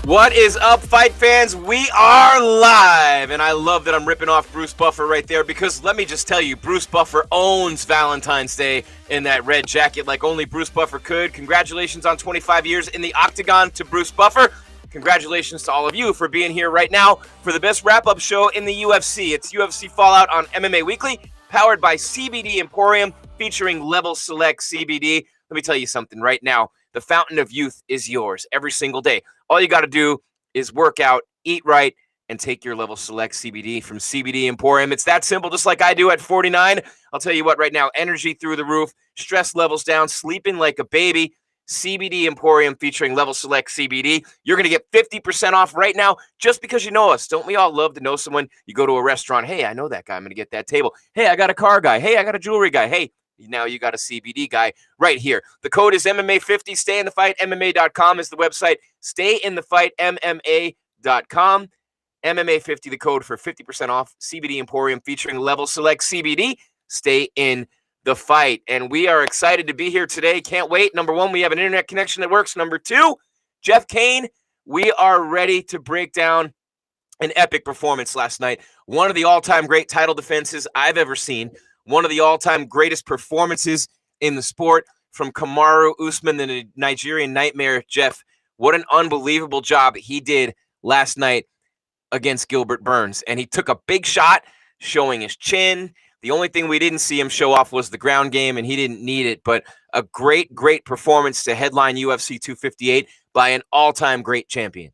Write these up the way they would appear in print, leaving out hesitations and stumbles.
What is up, fight fans? We are live, and I love that I'm ripping off Bruce Buffer right there because let me just tell you, Bruce Buffer owns Valentine's Day in that red jacket like only Bruce Buffer could. Congratulations on 25 years in the octagon to Bruce Buffer. Congratulations to all of you for being here right now for the best wrap-up show in the UFC. It's UFC Fallout on MMA Weekly, powered by CBD Emporium, featuring Level Select CBD. Let me tell you something right now. The fountain of youth is yours every single day. All you got to do is work out, eat right, and take your Level Select CBD from CBD Emporium. It's that simple, just like I do at 49. I'll tell you what, right now, energy through the roof, stress levels down, sleeping like a baby. CBD Emporium featuring Level Select CBD. You're going to get 50% off right now just because you know us. Don't we all love to know someone? You go to a restaurant, hey, I know that guy. I'm going to get that table. Hey, I got a car guy. Hey, I got a jewelry guy. Hey, now you got a CBD guy right here. The code is MMA50. Stay in the fight. MMA.com is the website. Stay in the fight. MMA.com. MMA50, the code for 50% off. CBD Emporium featuring Level Select CBD. Stay in the fight. And we are excited to be here today. Can't wait. Number one, we have an internet connection that works. Number two, Jeff Cain, we are ready to break down an epic performance last night. One of the all-time great title defenses I've ever seen. One of the all-time greatest performances in the sport from Kamaru Usman, the Nigerian Nightmare. Jeff, what an unbelievable job he did last night against Gilbert Burns. And he took a big shot showing his chin. The only thing we didn't see him show off was the ground game, and he didn't need it. But a great, great performance to headline UFC 258 by an all-time great champion.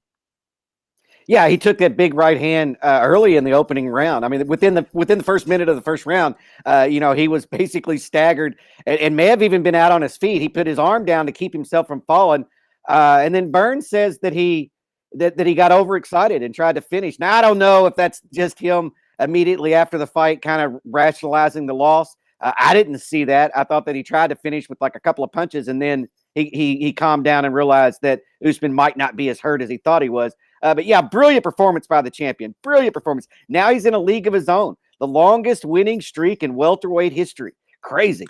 Yeah, he took that big right hand early in the opening round. I mean, within the first minute of the first round, he was basically staggered and may have even been out on his feet. He put his arm down to keep himself from falling, and then Burns says that he got overexcited and tried to finish. Now I don't know if that's just him immediately after the fight, kind of rationalizing the loss. I didn't see that. I thought that he tried to finish with like a couple of punches, and then he calmed down and realized that Usman might not be as hurt as he thought he was. But yeah, brilliant performance by the champion. Brilliant performance. Now he's in a league of his own. The longest winning streak in welterweight history. Crazy.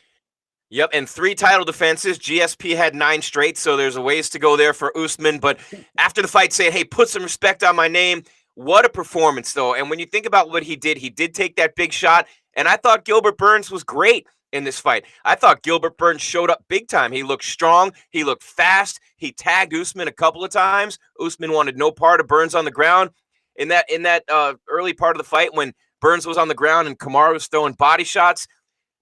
Yep, and 3 title defenses. GSP had 9 straight, so there's a ways to go there for Usman. But after the fight, saying, hey, put some respect on my name. What a performance, though. And when you think about what he did take that big shot. And I thought Gilbert Burns was great in this fight. I thought Gilbert Burns showed up big time. He looked strong. He looked fast. He tagged Usman a couple of times. Usman wanted no part of Burns on the ground. In that early part of the fight when Burns was on the ground and Kamaru was throwing body shots.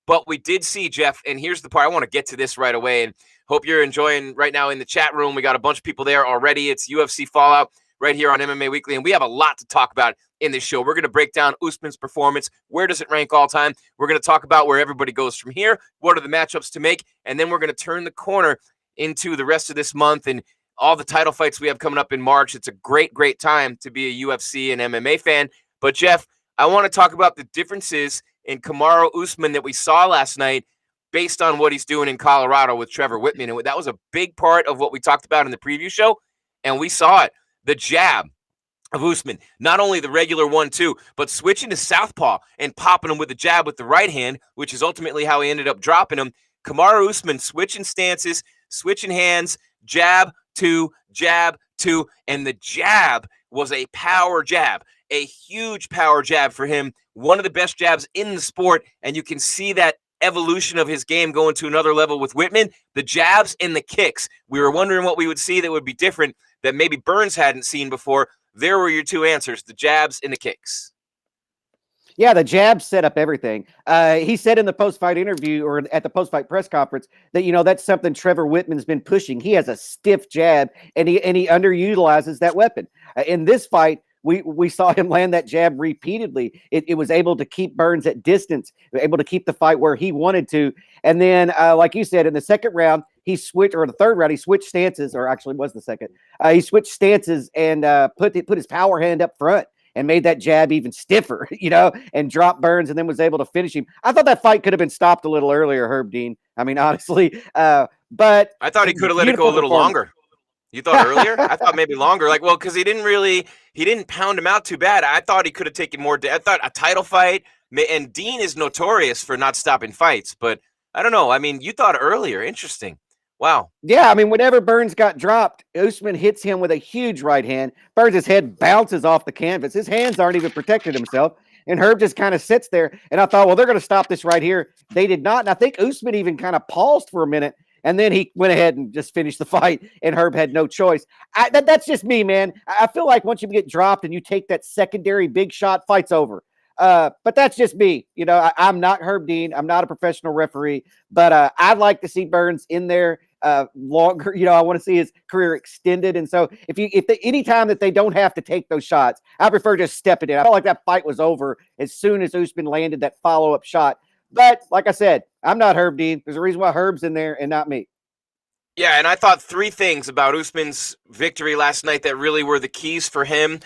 But we did see, Jeff, and here's the part. I want to get to this right away, and hope you're enjoying right now in the chat room. We got a bunch of people there already. It's UFC Fallout right here on MMA Weekly, and we have a lot to talk about in this show. We're going to break down Usman's performance. Where does it rank all time? We're going to talk about where everybody goes from here. What are the matchups to make? And then we're going to turn the corner into the rest of this month and all the title fights we have coming up in March. It's a great, great time to be a UFC and MMA fan. But, Jeff, I want to talk about the differences in Kamaru Usman that we saw last night based on what he's doing in Colorado with Trevor Whitman. And that was a big part of what we talked about in the preview show, and we saw it. The jab of Usman, not only the regular 1-2, but switching to southpaw and popping him with the jab with the right hand, which is ultimately how he ended up dropping him. Kamaru Usman switching stances, switching hands, jab, two, and the jab was a power jab, a huge power jab for him, one of the best jabs in the sport, and you can see that evolution of his game going to another level with Whitman. The jabs and the kicks. We were wondering what we would see that would be different that maybe Burns hadn't seen before. There were your 2 answers, the jabs and the kicks. Yeah, the jabs set up everything. He said in the post-fight interview or at the post-fight press conference that, that's something Trevor Whitman's been pushing. He has a stiff jab, and he underutilizes that weapon. In this fight, we saw him land that jab repeatedly. It was able to keep Burns at distance, able to keep the fight where he wanted to. And then, like you said, in the second round, he switched, or the third round, he switched stances, or actually it was the second. He switched stances and put his power hand up front and made that jab even stiffer, and dropped Burns and then was able to finish him. I thought that fight could have been stopped a little earlier, Herb Dean. I mean, honestly, but I thought he could have let it go a little longer. You thought earlier? I thought maybe longer. Because he didn't pound him out too bad. I thought he could have taken more. I thought a title fight, and Dean is notorious for not stopping fights, but I don't know. I mean, you thought earlier. Interesting. Wow. Yeah, I mean, whenever Burns got dropped, Usman hits him with a huge right hand. Burns' head bounces off the canvas. His hands aren't even protecting himself. And Herb just kind of sits there. And I thought, well, they're going to stop this right here. They did not. And I think Usman even kind of paused for a minute. And then he went ahead and just finished the fight. And Herb had no choice. That's just me, man. I feel like once you get dropped and you take that secondary big shot, fight's over. But that's just me. You know, I'm not Herb Dean. I'm not a professional referee. But I'd like to see Burns in there longer. You know, I want to see his career extended. And so any time that they don't have to take those shots, I prefer just stepping in. I felt like that fight was over as soon as Usman landed that follow-up shot. But like I said, I'm not Herb Dean. There's a reason why Herb's in there and not me. Yeah, and I thought three things about Usman's victory last night that really were the keys for him.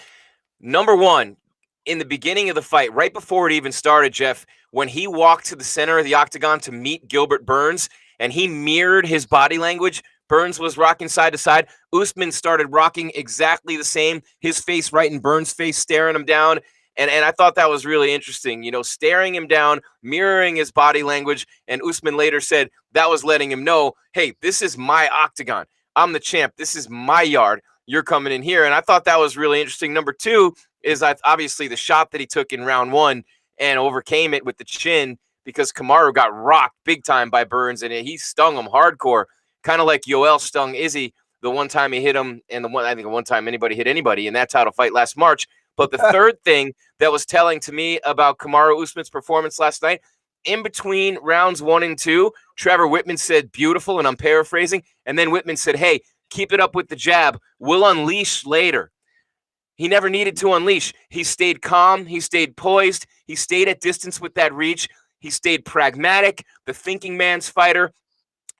Number one, in the beginning of the fight, right before it even started, Jeff, when he walked to the center of the octagon to meet Gilbert Burns and he mirrored his body language, Burns was rocking side to side. Usman started rocking exactly the same, his face right in Burns' face, staring him down. And I thought that was really interesting, you know, staring him down, mirroring his body language. And Usman later said that was letting him know, hey, this is my octagon. I'm the champ. This is my yard. You're coming in here. And I thought that was really interesting. Number two is obviously the shot that he took in round one and overcame it with the chin because Kamaru got rocked big time by Burns and he stung him hardcore, kind of like Yoel stung Izzy the one time he hit him and I think the one time anybody hit anybody in that title fight last March. But the third thing that was telling to me about Kamaru Usman's performance last night, in between rounds 1 and 2, Trevor Whitman said, beautiful, and I'm paraphrasing. And then Whitman said, hey, keep it up with the jab. We'll unleash later. He never needed to unleash. He stayed calm. He stayed poised. He stayed at distance with that reach. He stayed pragmatic, the thinking man's fighter,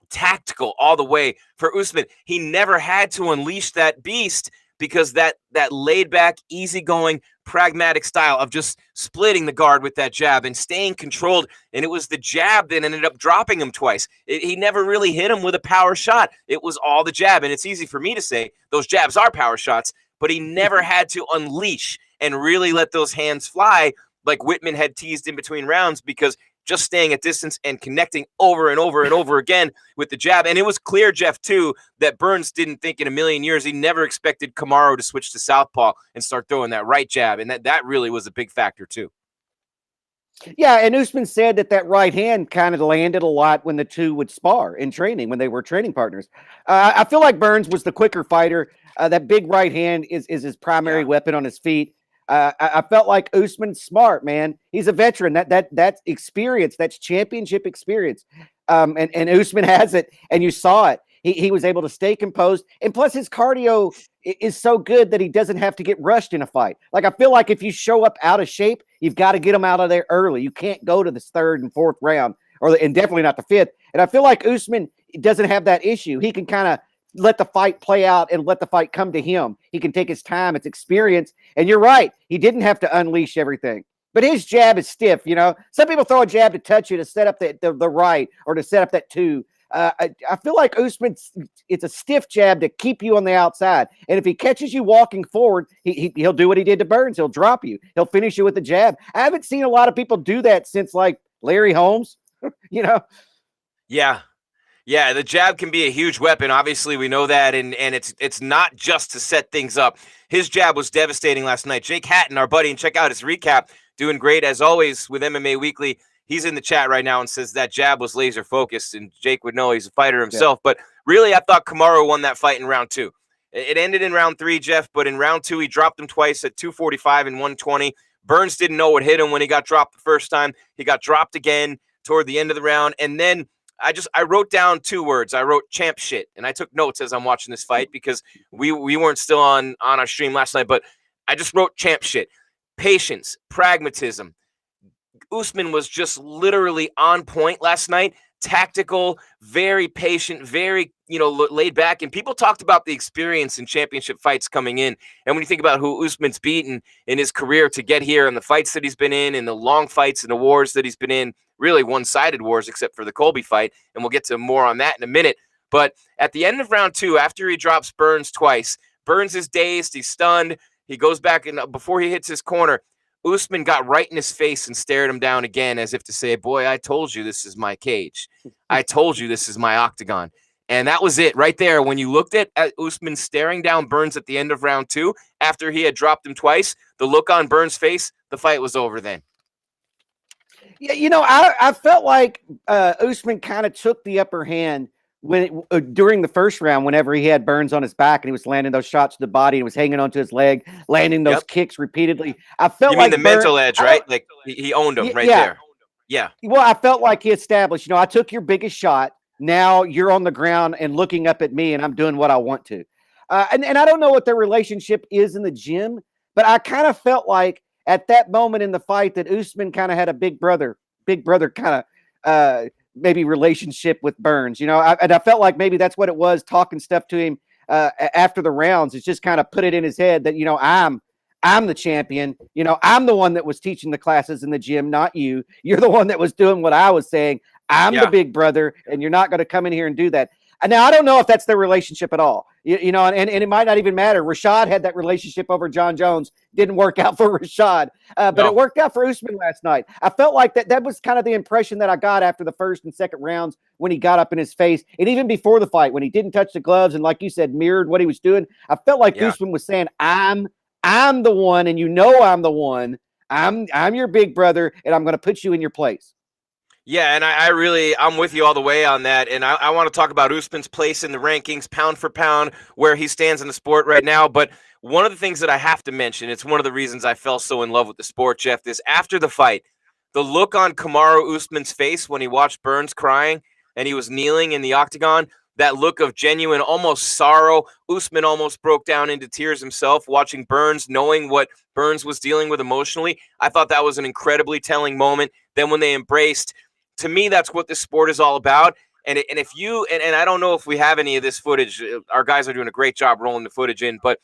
tactical all the way. For Usman, he never had to unleash that beast because that laid-back, easygoing, pragmatic style of just splitting the guard with that jab and staying controlled. And it was the jab that ended up dropping him twice. He never really hit him with a power shot. It was all the jab. And it's easy for me to say those jabs are power shots, but he never had to unleash and really let those hands fly like Whitman had teased in between rounds because just staying at distance and connecting over and over and over again with the jab. And it was clear, Jeff, too, that Burns didn't think in a million years he never expected Kamaru to switch to southpaw and start throwing that right jab. And that really was a big factor, too. Yeah, and Usman said that right hand kind of landed a lot when the two would spar in training, when they were training partners. I feel like Burns was the quicker fighter. That big right hand is his primary weapon on his feet. I felt like Usman's smart, man. He's a veteran. That's experience. That's championship experience. And Usman has it, and you saw it. He was able to stay composed, and plus his cardio is so good that he doesn't have to get rushed in a fight. Like I feel like if you show up out of shape, you've got to get him out of there early. You can't go to the third and fourth round, and definitely not the fifth. And I feel like Usman doesn't have that issue. He can kind of let the fight play out and let the fight come to him. He can take his time. It's experience. And you're right. He didn't have to unleash everything. But his jab is stiff, you know. Some people throw a jab to touch you to set up the right or to set up that two. I feel like Usman, it's a stiff jab to keep you on the outside. And if he catches you walking forward, he'll do what he did to Burns. He'll drop you. He'll finish you with the jab. I haven't seen a lot of people do that since like Larry Holmes, you know. Yeah, the jab can be a huge weapon. Obviously, we know that, and it's not just to set things up. His jab was devastating last night. Jake Hatton, our buddy, and check out his recap, doing great as always with MMA Weekly. He's in the chat right now and says that jab was laser focused, and Jake would know he's a fighter himself. Yeah. But really, I thought Kamaru won that fight in round 2. It ended in round 3, Jeff, but in round 2, he dropped him twice at 245 and 120. Burns didn't know what hit him when he got dropped the first time. He got dropped again toward the end of the round, and then I wrote down 2 words. I wrote champ shit, and I took notes as I'm watching this fight because we weren't still on our stream last night, but I just wrote champ shit. Patience, pragmatism. Usman was just literally on point last night. Tactical, very patient, very, laid back. And people talked about the experience in championship fights coming in. And when you think about who Usman's beaten in his career to get here and the fights that he's been in and the long fights and the wars that he's been in, really one-sided wars except for the Colby fight. And we'll get to more on that in a minute. But at the end of round 2, after he drops Burns twice, Burns is dazed, he's stunned. He goes back, and before he hits his corner, Usman got right in his face and stared him down again as if to say, boy, I told you this is my cage. I told you this is my octagon. And that was it right there. When you looked at Usman staring down Burns at the end of round 2, after he had dropped him twice, the look on Burns' face, the fight was over then. Yeah, I felt like Usman kind of took the upper hand during the first round, whenever he had Burns on his back and he was landing those shots to the body and was hanging onto his leg, landing those kicks repeatedly. I felt you mean like the mental edge, right? Like he owned him there. Yeah. Well, I felt like he established, I took your biggest shot. Now you're on the ground and looking up at me, and I'm doing what I want to. And I don't know what their relationship is in the gym, but I kind of felt like at that moment in the fight that Usman kind of had a big brother kind of maybe relationship with Burns, and I felt like maybe that's what it was, talking stuff to him after the rounds. It's just kind of put it in his head that, I'm the champion. I'm the one that was teaching the classes in the gym, not you. You're the one that was doing what I was saying. I'm the big brother, and you're not going to come in here and do that. And now I don't know if that's their relationship at all, and it might not even matter. Rashad had that relationship over John Jones. Didn't work out for Rashad, but it worked out for Usman last night. I felt like that was kind of the impression that I got after the first and second rounds when he got up in his face, and even before the fight when he didn't touch the gloves and, like you said, mirrored what he was doing. I felt like Usman was saying, I'm the one, and I'm the one. I'm your big brother, and I'm going to put you in your place. Yeah, and I'm with you all the way on that. And I want to talk about Usman's place in the rankings, pound for pound, where he stands in the sport right now. But one of the things that I have to mention, it's one of the reasons I fell so in love with the sport, Jeff, is after the fight, the look on Kamaru Usman's face when he watched Burns crying and he was kneeling in the octagon, that look of genuine, almost sorrow. Usman almost broke down into tears himself watching Burns, knowing what Burns was dealing with emotionally. I thought that was an incredibly telling moment. Then when they embraced, to me, that's what this sport is all about. And if you, and I don't know if we have any of this footage, our guys are doing a great job rolling the footage in, but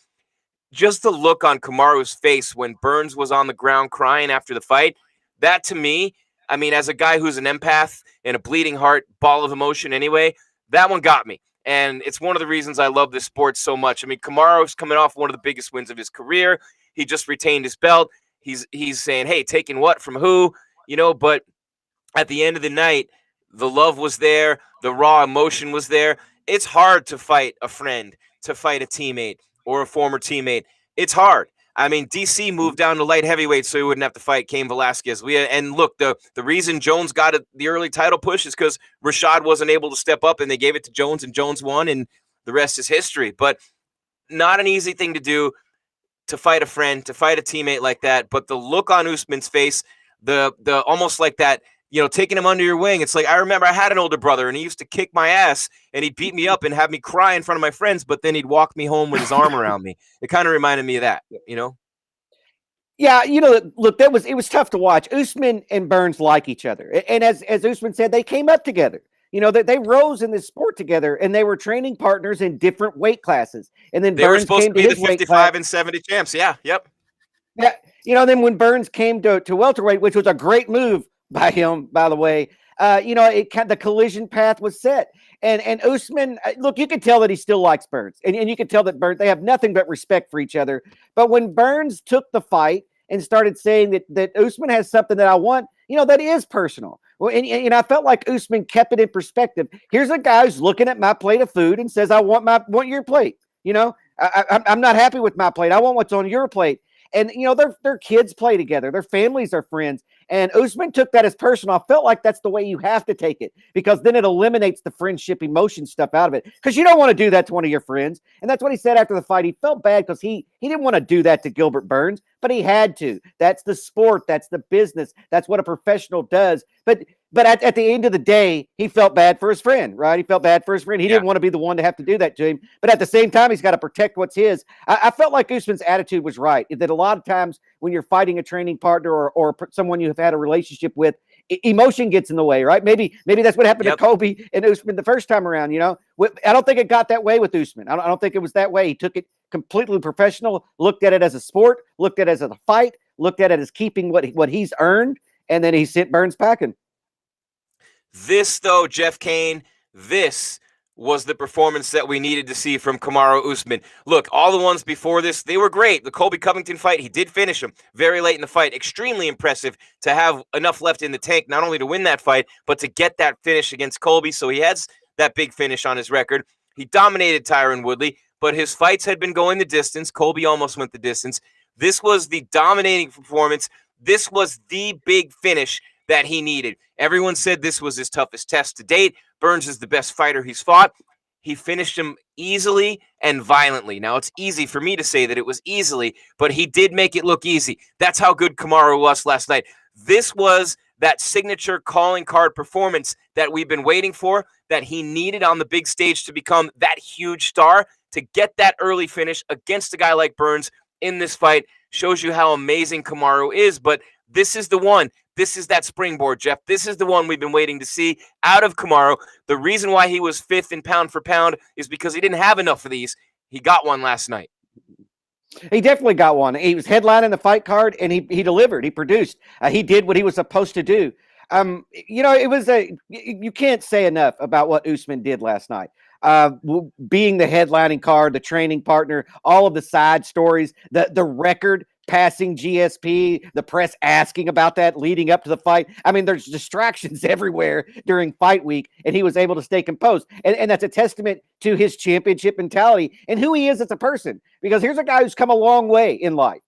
just the look on Kamaru's face when Burns was on the ground crying after the fight, that to me, I mean, as a guy who's an empath and a bleeding heart, ball of emotion anyway, that one got me. And it's one of the reasons I love this sport so much. I mean, Kamaru's coming off one of the biggest wins of his career. He just retained his belt. He's saying, hey, taking what from who, but at the end of the night, the love was there. The raw emotion was there. It's hard to fight a friend, to fight a teammate or a former teammate. It's hard. I mean, DC moved down to light heavyweight so he wouldn't have to fight Cain Velasquez. And look, the reason Jones got the early title push is because Rashad wasn't able to step up, and they gave it to Jones, and Jones won, and the rest is history. But not an easy thing to do, to fight a friend, to fight a teammate like that. But the look on Usman's face, the almost like that, taking him under your wing. It's like, I remember I had an older brother, and he used to kick my ass, and he'd beat me up and have me cry in front of my friends, but then he'd walk me home with his arm around me. It kind of reminded me of that, Yeah, look, it was tough to watch. Usman and Burns like each other. And as Usman said, they came up together. They rose in this sport together, and they were training partners in different weight classes. And then they Burns were supposed came to be the 55 and 70 champs. Yeah, yep. Yeah, then when Burns came to welterweight, which was a great move by him, by the way, the collision path was set. And Usman, look, you can tell that he still likes Burns. And you can tell that Burns, they have nothing but respect for each other. But when Burns took the fight and started saying that Usman has something that I want, that is personal. Well, and I felt like Usman kept it in perspective. Here's a guy who's looking at my plate of food and says, I want your plate. I'm not happy with my plate. I want what's on your plate. And, their kids play together. Their families are friends. And Usman took that as personal. I felt like that's the way you have to take it, because then it eliminates the friendship emotion stuff out of it, because you don't want to do that to one of your friends. And that's what he said after the fight. He felt bad because he didn't want to do that to Gilbert Burns, but he had to. That's the sport. That's the business. That's what a professional does. But at the end of the day, he felt bad for his friend, right? He felt bad for his friend. He didn't want to be the one to have to do that to him. But at the same time, he's got to protect what's his. I felt like Usman's attitude was right, that a lot of times when you're fighting a training partner or someone you have had a relationship with, emotion gets in the way, right? Maybe that's what happened to Kobe and Usman the first time around, I don't think it got that way with Usman. I don't think it was that way. He took it completely professional, looked at it as a sport, looked at it as a fight, looked at it as keeping what he's earned, and then he sent Burns packing. This, though, Jeff Cain, this was the performance that we needed to see from Kamaru Usman. Look, all the ones before this, they were great. The Colby Covington fight, he did finish him very late in the fight. Extremely impressive to have enough left in the tank, not only to win that fight, but to get that finish against Colby. So he has that big finish on his record. He dominated Tyron Woodley, but his fights had been going the distance. Colby almost went the distance. This was the dominating performance. This was the big finish that he needed. Everyone said this was his toughest test to date. Burns is the best fighter he's fought. He finished him easily and violently. Now, it's easy for me to say that it was easily, but he did make it look easy. That's how good Kamaru was last night. This was that signature calling card performance that we've been waiting for, that he needed on the big stage to become that huge star. To get that early finish against a guy like Burns in this fight shows you how amazing Kamaru is. But this is the one. This is that springboard, Jeff. This is the one we've been waiting to see out of Kamaru. The reason why he was 5th in pound for pound is because he didn't have enough of these. He got one last night. He definitely got one. He was headlining the fight card, and he delivered. He produced. He did what he was supposed to do. It was you can't say enough about what Usman did last night. Being the headlining card, the training partner, all of the side stories, the record passing GSP, the press asking about that leading up to the fight. I mean, there's distractions everywhere during fight week, and he was able to stay composed. And that's a testament to his championship mentality and who he is as a person. Because here's a guy who's come a long way in life.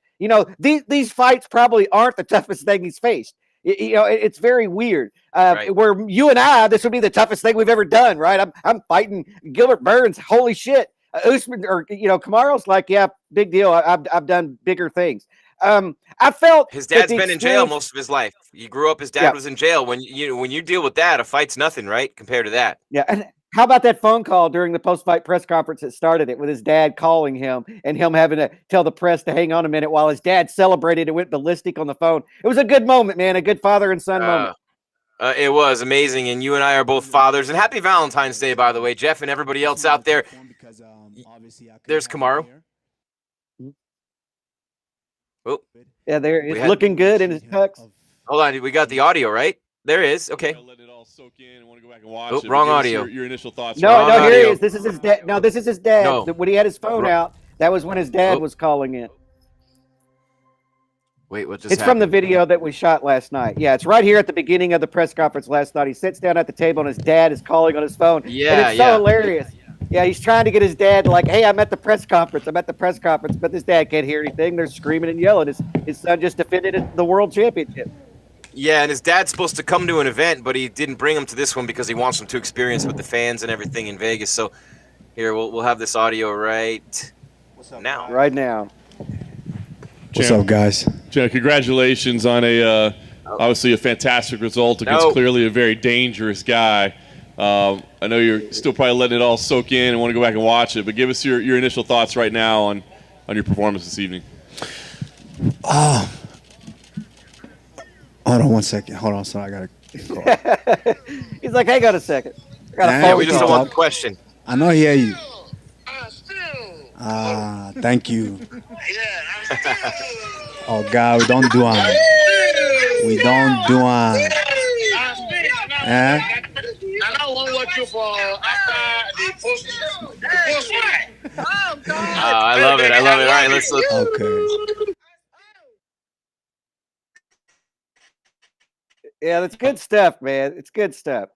These fights probably aren't the toughest thing he's faced. It's very weird. Right. Where you and I, this would be the toughest thing we've ever done, right? I'm fighting Gilbert Burns. Holy shit. Usman or Kamaru's like, yeah, big deal. I've done bigger things. I felt his dad's been in jail most of his life. He grew up. His dad was in jail. When you deal with that, a fight's nothing, right? Compared to that. Yeah. And how about that phone call during the post-fight press conference that started it with his dad calling him and him having to tell the press to hang on a minute while his dad celebrated and went ballistic on the phone. It was a good moment, man. A good father and son moment. It was amazing, and you and I are both fathers. And happy Valentine's Day, by the way, Jeff, and everybody else out there. There's Kamaru. Oh, yeah, there he's looking good in his tux. Hold on, we got the audio, right? There it is. Okay. Let it all soak in and want to go back and watch it. Wrong audio. Your initial thoughts. No, here he is. This is his dad. No, this is his dad. No. When he had his phone out, that was when his dad was calling in. Wait, what just It's from the video that we shot last night. Yeah, it's right here at the beginning of the press conference last night. He sits down at the table and his dad is calling on his phone. Yeah, and it's so hilarious. Yeah, he's trying to get his dad like, hey, I'm at the press conference. I'm at the press conference. But this dad can't hear anything. They're screaming and yelling. His son just defended the world championship. Yeah, and his dad's supposed to come to an event, but he didn't bring him to this one because he wants him to experience with the fans and everything in Vegas. So here, we'll have this audio right now. Right now. What's up, guys? Jen, congratulations on obviously a fantastic result against clearly a very dangerous guy. I know you're still probably letting it all soak in and want to go back and watch it, but give us your initial thoughts right now on your performance this evening. Hold on one second. Hold on, son. I got to call. He's like, hang on a second. I got a phone. We just don't want the question. I know I hear you. Thank you. Oh, God, we don't do it. We don't do it. Eh? I don't want you for I love it. All right, let's look. Okay. Yeah, that's good stuff, man. It's good stuff.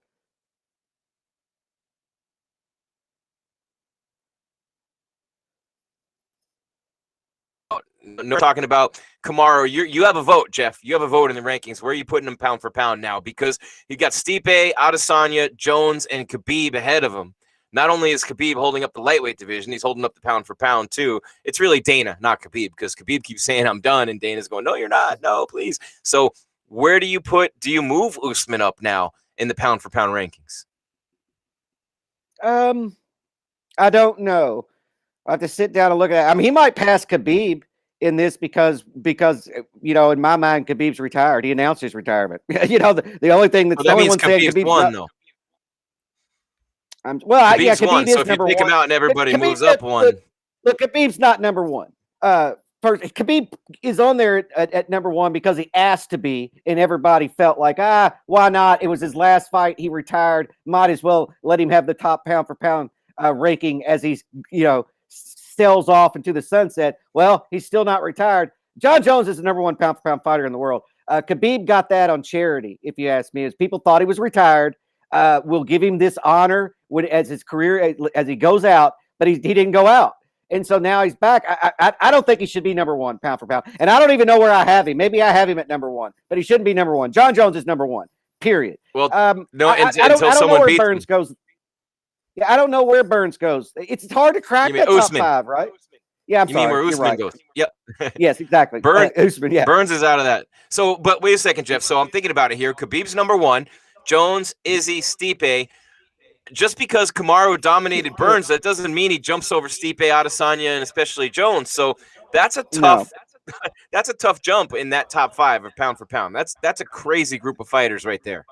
No, talking about Kamaru. You have a vote, Jeff. You have a vote in the rankings. Where are you putting him pound for pound now? Because you got Stipe, Adesanya, Jones, and Khabib ahead of him. Not only is Khabib holding up the lightweight division, he's holding up the pound for pound too. It's really Dana, not Khabib, because Khabib keeps saying I'm done, and Dana's going, no, you're not. No, please. So where do you move Usman up now in the pound for pound rankings? I don't know. I have to sit down and look at it. I mean, he might pass Khabib in this because in my mind, Khabib's retired. He announced his retirement. The only thing that's that the only means one saying Khabib's won, though. Khabib won, is so if you number pick one. him out and everybody moves up one. Look, Khabib's not number one. Khabib is on there at number one because he asked to be, and everybody felt like, why not? It was his last fight. He retired. Might as well let him have the top pound for pound ranking as he's, sails off into the sunset. Well, he's still not retired. John Jones is the number one pound for pound fighter in the world. Khabib got that on charity, if you ask me, as people thought he was retired. will give him this honor as his career as he goes out, but he didn't go out. And so now he's back. I don't think he should be number one pound for pound. And I don't even know where I have him. Maybe I have him at number one, but he shouldn't be number one. John Jones is number one, period. Well, no, I don't know where Burns goes. Yeah, I don't know where Burns goes. It's hard to crack that top five, right? Yeah, I'm sorry. You mean where Usman goes? Yep. Yes, exactly. Usman, yeah. Burns is out of that. So, but wait a second, Jeff. So I'm thinking about it here. Khabib's number one. Jones, Izzy, Stipe. Just because Kamaru dominated Burns, that doesn't mean he jumps over Stipe, Adesanya, and especially Jones. So that's a tough, that's a tough jump in that top five of pound for pound. That's a crazy group of fighters right there.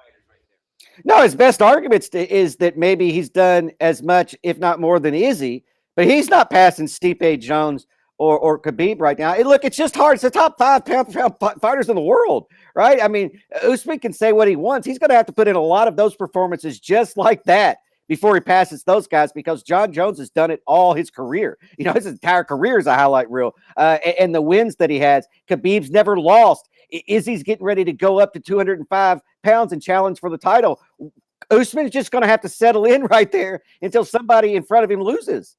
No, his best argument is that maybe he's done as much, if not more, than Izzy, but he's not passing Stipe, Jones, or Khabib right now. Look, it's just hard. It's the top five pound for pound fighters in the world, right? I mean, Usman can say what he wants. He's going to have to put in a lot of those performances just like that before he passes those guys, because John Jones has done it all his career. You know, his entire career is a highlight reel. And the wins that he has, Khabib's never lost. Izzy's getting ready to go up to 205 pounds and challenge for the title. Usman is just going to have to settle in right there until somebody in front of him loses.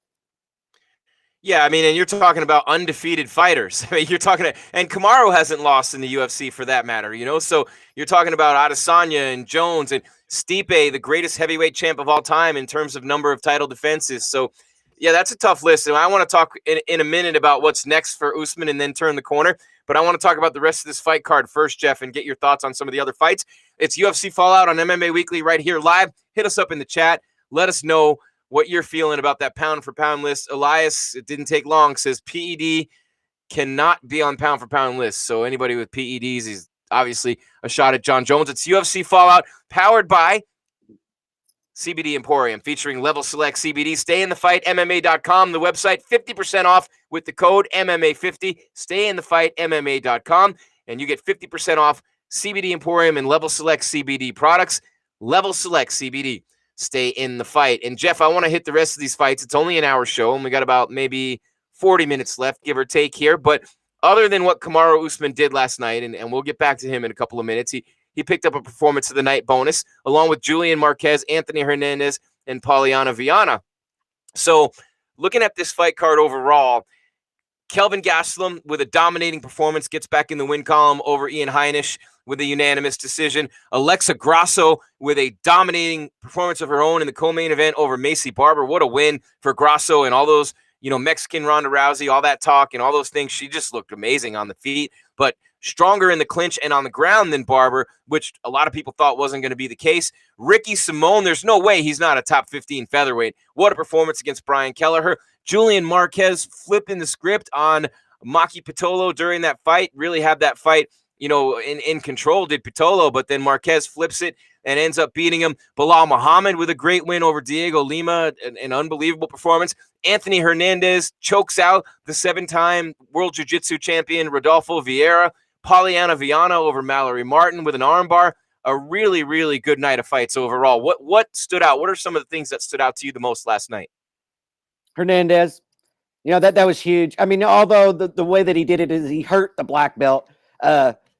Yeah, I mean, and you're talking about undefeated fighters. I mean, you're talking and Kamaru hasn't lost in the UFC for that matter, you know? So you're talking about Adesanya and Jones and Stipe, the greatest heavyweight champ of all time in terms of number of title defenses. So, yeah, that's a tough list. And I want to talk in a minute about what's next for Usman and then turn the corner. But I want to talk about the rest of this fight card first, Jeff, and get your thoughts on some of the other fights. It's UFC Fallout on MMA Weekly right here live. Hit us up in the chat. Let us know what you're feeling about that pound for pound list. Elias, it didn't take long, says PED cannot be on pound for pound list. So anybody with PEDs is obviously a shot at John Jones. It's UFC Fallout powered by CBD Emporium, featuring Level Select CBD. Stay in the fight, MMA.com, the website, 50% off with the code MMA50. Stay in the fight, MMA.com, and you get 50% off CBD Emporium and Level Select CBD products. Level Select CBD. Stay in the fight. And Jeff, I want to hit the rest of these fights. It's only an hour show, and we got about maybe 40 minutes left, give or take here. But other than what Kamaru Usman did last night, and we'll get back to him in a couple of minutes, he picked up a performance of the night bonus, along with Julian Marquez, Anthony Hernandez, and Polyana Viana. So looking at this fight card overall, Kelvin Gastelum with a dominating performance gets back in the win column over Ian Heinisch with a unanimous decision. Alexa Grasso with a dominating performance of her own in the co-main event over Macy Barber. What a win for Grasso, and all those, Mexican Ronda Rousey, all that talk and all those things. She just looked amazing on the feet, but stronger in the clinch and on the ground than Barber, which a lot of people thought wasn't going to be the case. Ricky Simone, there's no way he's not a top 15 featherweight. What a performance against Brian Kelleher. Julian Marquez flipping the script on Maki Pitolo during that fight, really had that fight, in control, did Pitolo, but then Marquez flips it and ends up beating him. Bilal Muhammad with a great win over Diego Lima, an unbelievable performance. Anthony Hernandez chokes out the 7-time World Jiu-Jitsu champion Rodolfo Vieira. Polyana Viana over Mallory Martin with an armbar. A really, really good night of fights overall. What stood out? What are some of the things that stood out to you the most last night? Hernandez, that was huge. I mean, although the way that he did it is he hurt the black belt,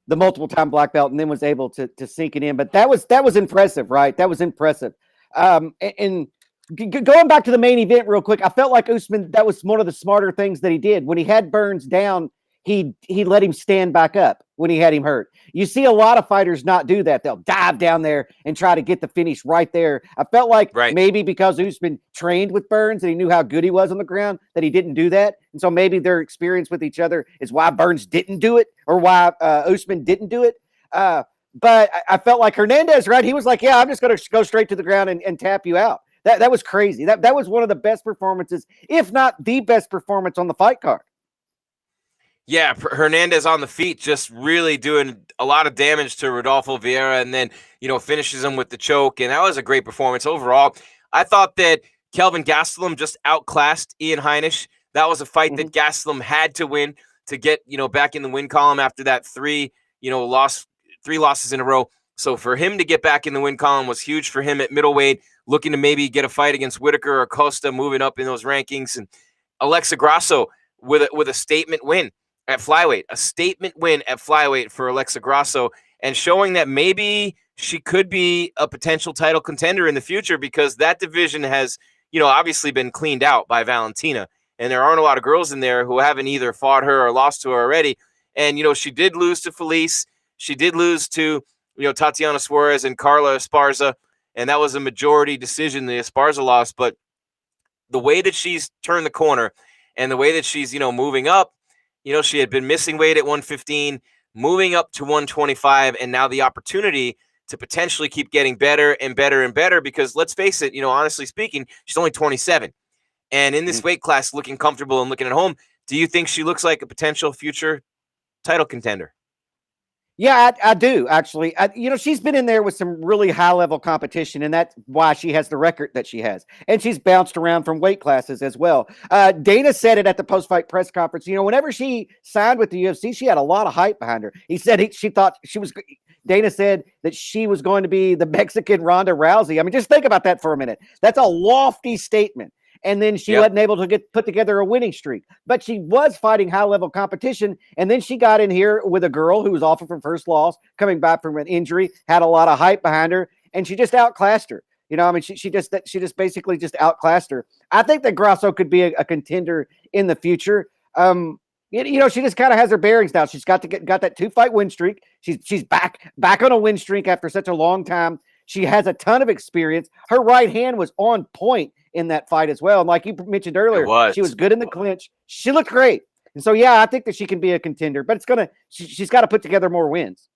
the multiple-time black belt, and then was able to sink it in. But that was impressive, right? That was impressive. And going back to the main event real quick, I felt like Usman, that was one of the smarter things that he did. When he had Burns down, he let him stand back up when he had him hurt. You see a lot of fighters not do that. They'll dive down there and try to get the finish right there. I felt like maybe because Usman trained with Burns and he knew how good he was on the ground, that he didn't do that. And so maybe their experience with each other is why Burns didn't do it, or why Usman didn't do it. But I felt like Hernandez, right? He was like, yeah, I'm just going to go straight to the ground and tap you out. That was crazy. That was one of the best performances, if not the best performance on the fight card. Yeah, Hernandez on the feet, just really doing a lot of damage to Rodolfo Vieira, and then, finishes him with the choke. And that was a great performance overall. I thought that Kelvin Gastelum just outclassed Ian Heinisch. That was a fight that Gastelum had to win to get, back in the win column after that three losses in a row. So for him to get back in the win column was huge for him at middleweight, looking to maybe get a fight against Whitaker or Costa, moving up in those rankings. And Alexa Grasso with a statement win at flyweight, a statement win at flyweight for Alexa Grasso. and showing that maybe she could be a potential title contender in the future, because that division has, obviously been cleaned out by Valentina. And there aren't a lot of girls in there who haven't either fought her or lost to her already. And, she did lose to Felice. She did lose to, Tatiana Suarez and Carla Esparza. And that was a majority decision, the Esparza loss. But the way that she's turned the corner and the way that she's, moving up, she had been missing weight at 115, moving up to 125, and now the opportunity to potentially keep getting better and better and better, because let's face it, honestly speaking, she's only 27. And in this weight class, looking comfortable and looking at home, do you think she looks like a potential future title contender? Yeah, I do, actually. She's been in there with some really high-level competition, and that's why she has the record that she has. And she's bounced around from weight classes as well. Dana said it at the post-fight press conference. Whenever she signed with the UFC, she had a lot of hype behind her. She thought she was – Dana said that she was going to be the Mexican Ronda Rousey. I mean, just think about that for a minute. That's a lofty statement. And then she wasn't able to put together a winning streak. But she was fighting high-level competition, and then she got in here with a girl who was off of her first loss, coming back from an injury, had a lot of hype behind her, and she just outclassed her. She just basically just outclassed her. I think that Grasso could be a contender in the future. She just kind of has her bearings now. She's got that 2-fight win streak. She's back on a win streak after such a long time. She has a ton of experience. Her right hand was on point in that fight as well. And like you mentioned earlier, she was good in the clinch. She looked great. And so, I think that she can be a contender, but she's got to put together more wins.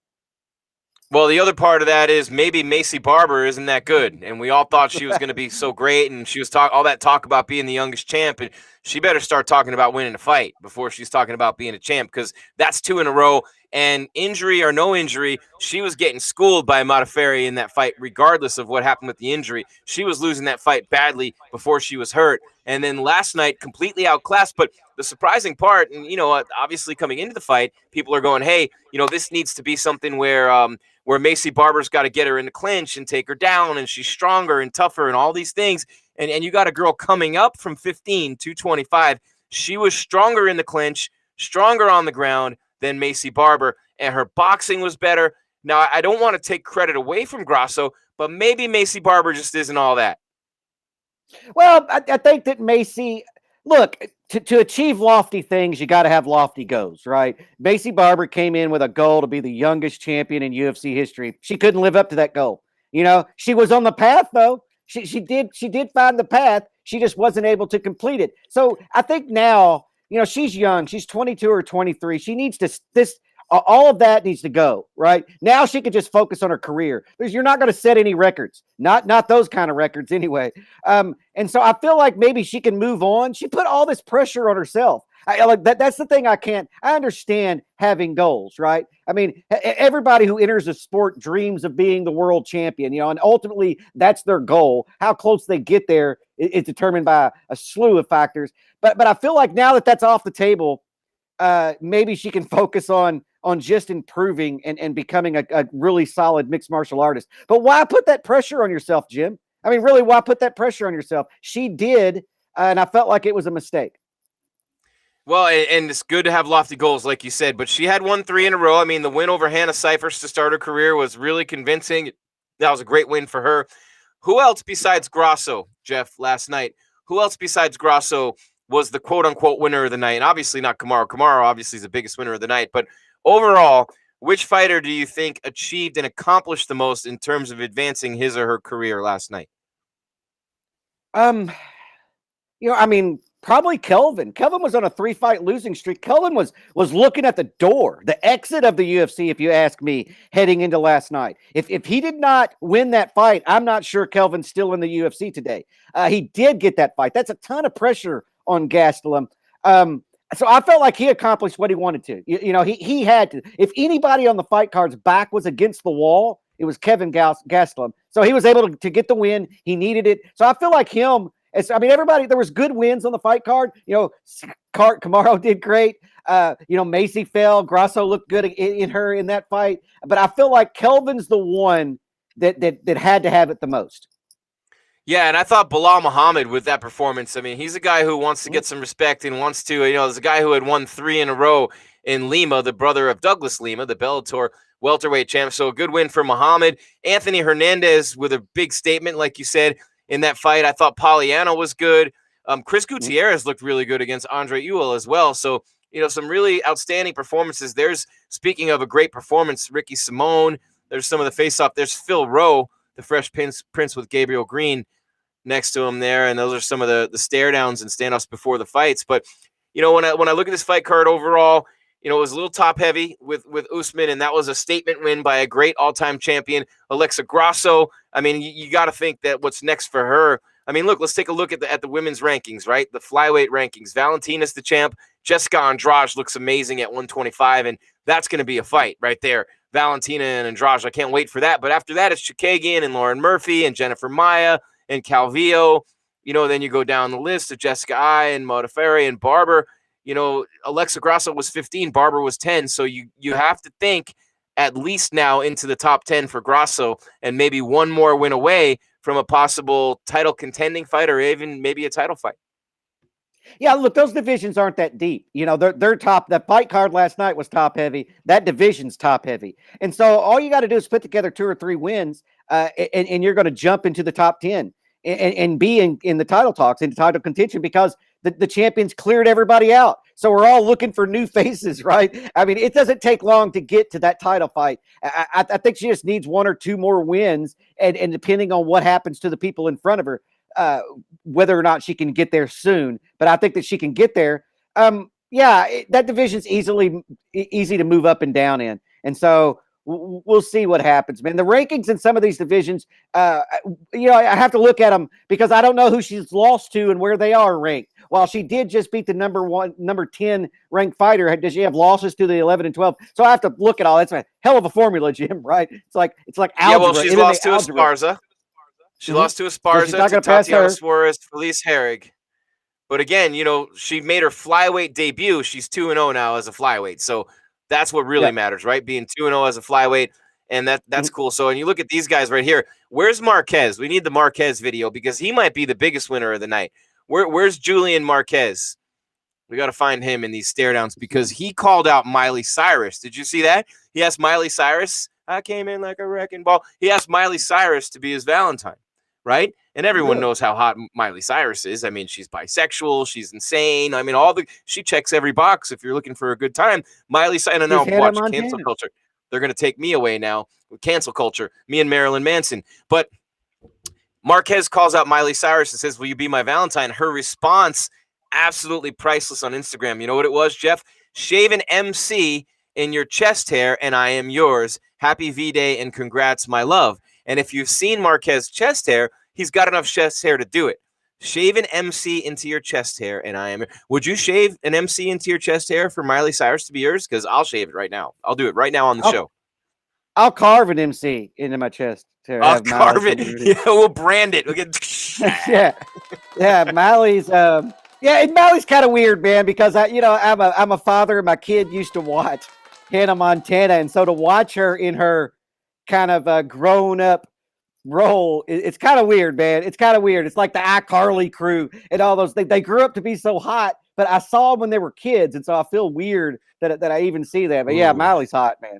Well, the other part of that is maybe Macy Barber isn't that good. And we all thought she was going to be so great. And she was all that talk about being the youngest champ. And she better start talking about winning a fight before she's talking about being a champ, because that's 2 in a row. And injury or no injury, she was getting schooled by Modafferi in that fight, regardless of what happened with the injury. She was losing that fight badly before she was hurt. And then last night, completely outclassed. But the surprising part, and, obviously coming into the fight, people are going, hey, this needs to be something where Macy Barber's got to get her in the clinch and take her down, and she's stronger and tougher and all these things. And you got a girl coming up from 15 to 25. She was stronger in the clinch, stronger on the ground than Macy Barber, and her boxing was better. Now, I don't want to take credit away from Grasso, but maybe Macy Barber just isn't all that. Well, I think that Macy, look, to achieve lofty things, you got to have lofty goals, right? Macy Barber came in with a goal to be the youngest champion in UFC history. She couldn't live up to that goal. She was on the path, though. She did find the path. She just wasn't able to complete it. So I think now, she's young. She's 22 or 23. She needs all of that needs to go, right? Now she could just focus on her career, because you're not going to set any records, not those kind of records anyway. And so I feel like maybe she can move on. She put all this pressure on herself. That's the thing. I understand having goals, right? I mean, everybody who enters a sport dreams of being the world champion, and ultimately that's their goal. How close they get there is determined by a slew of factors. But I feel like now that that's off the table, maybe she can focus on just improving and becoming a really solid mixed martial artist. But why put that pressure on yourself, Jim? I mean, really, why put that pressure on yourself? She did, and I felt like it was a mistake. Well, and it's good to have lofty goals, like you said, but she had won 3 in a row. I mean, the win over Hannah Cifers to start her career was really convincing. That was a great win for her. Who else besides Grasso, Jeff, last night? Who else besides Grasso was the quote-unquote winner of the night? And obviously not Kamaru. Kamaru obviously is the biggest winner of the night. But overall, which fighter do you think achieved and accomplished the most in terms of advancing his or her career last night? Probably Kelvin. Kelvin was on a 3-fight losing streak. Kelvin was looking at the door, the exit of the UFC, if you ask me, heading into last night. If he did not win that fight, I'm not sure Kelvin's still in the UFC today. He did get that fight. That's a ton of pressure on Gastelum. So I felt like he accomplished what he wanted to. He had to. If anybody on the fight card's back was against the wall, it was Kevin Gastelum. So he was able to get the win. He needed it. So I feel like him. Everybody, there was good wins on the fight card. Kamaru did great. Macy fell. Grasso looked good in that fight. But I feel like Kelvin's the one that had to have it the most. Yeah, and I thought Bilal Muhammad with that performance. I mean, he's a guy who wants to get some respect and wants to, there's a guy who had won 3 in a row in Lima, the brother of Douglas Lima, the Bellator welterweight champ. So a good win for Muhammad. Anthony Hernandez with a big statement, like you said, in that fight. I thought Polyana was good. Chris Gutierrez looked really good against Andre Ewell as well. So, some really outstanding performances. There's, speaking of a great performance, Ricky Simone. There's some of the face-off. There's Phil Rowe, the Fresh Prince with Gabriel Green next to him there. And those are some of the stare downs and standoffs before the fights. But, when I look at this fight card overall, it was a little top heavy with Usman, and that was a statement win by a great all-time champion, Alexa Grasso. I mean, you got to think that what's next for her. I mean, look, let's take a look at the women's rankings, right? The flyweight rankings. Valentina's the champ. Jessica Andrade looks amazing at 125, and that's going to be a fight right there. Valentina and Andrade, I can't wait for that. But after that, it's Chikagian and Lauren Murphy and Jennifer Maia and Calvillo. Then you go down the list of Jessica Ai and Modafferi and Barber. Alexa Grasso was 15, Barber was 10. So you have to think at least now into the top 10 for Grasso, and maybe one more win away from a possible title contending fight or even maybe a title fight. Yeah, look, those divisions aren't that deep. They're top. The fight card last night was top heavy. That division's top heavy. And so all you got to do is put together 2 or 3 wins, and you're going to jump into the top 10 and be in the title talks, in title contention, because the champions cleared everybody out. So we're all looking for new faces, right? I mean, it doesn't take long to get to that title fight. I think she just needs 1 or 2 more wins, and depending on what happens to the people in front of her, whether or not she can get there soon. But I think that she can get there. That division's easy to move up and down in. And so we'll see what happens, man. The rankings in some of these divisions, I have to look at them because I don't know who she's lost to and where they are ranked. While she did just beat the number 10 ranked fighter, does she have losses to the 11 and 12? So I have to look at all. That's a hell of a formula, Jim, right? It's like algebra. Yeah, well, she's lost to Esparza. She lost to Esparza, to Tatiana Suarez, Felice Herrig. But again, she made her flyweight debut. She's 2-0 now as a flyweight. So that's what really matters, right? Being 2-0 as a flyweight, and that's cool. So, and you look at these guys right here. Where's Marquez? We need the Marquez video because he might be the biggest winner of the night. Where's Julian Marquez? We got to find him in these stare downs because he called out Miley Cyrus. Did you see that? He asked Miley Cyrus. I came in like a wrecking ball. He asked Miley Cyrus to be his Valentine, right? And everyone knows how hot Miley Cyrus is. I mean, she's bisexual. She's insane. I mean, she checks every box if you're looking for a good time. Miley Cyrus, and now watch cancel culture. They're going to take me away now with cancel culture, me and Marilyn Manson. But Marquez calls out Miley Cyrus and says, will you be my Valentine? Her response, absolutely priceless on Instagram. You know what it was, Jeff? Shave an MC in your chest hair and I am yours. Happy V-Day and congrats, my love. And if you've seen Marquez's chest hair, he's got enough chest hair to do it. Shave an MC into your chest hair and I am. Would you shave an MC into your chest hair for Miley Cyrus to be yours? Because I'll shave it right now. I'll do it right now on the show. I'll carve an MC into my chest hair. I'll carve it. Yeah, we'll brand it. We'll get yeah. Miley's and Miley's kind of weird, man, because I'm a father and my kid used to watch Hannah Montana, and so to watch her in her kind of grown up role, it's kind of weird, man. It's kind of weird. It's like the iCarly crew and all those things. They grew up to be so hot, but I saw them when they were kids, and so I feel weird that I even see that. But yeah, Miley's hot, man.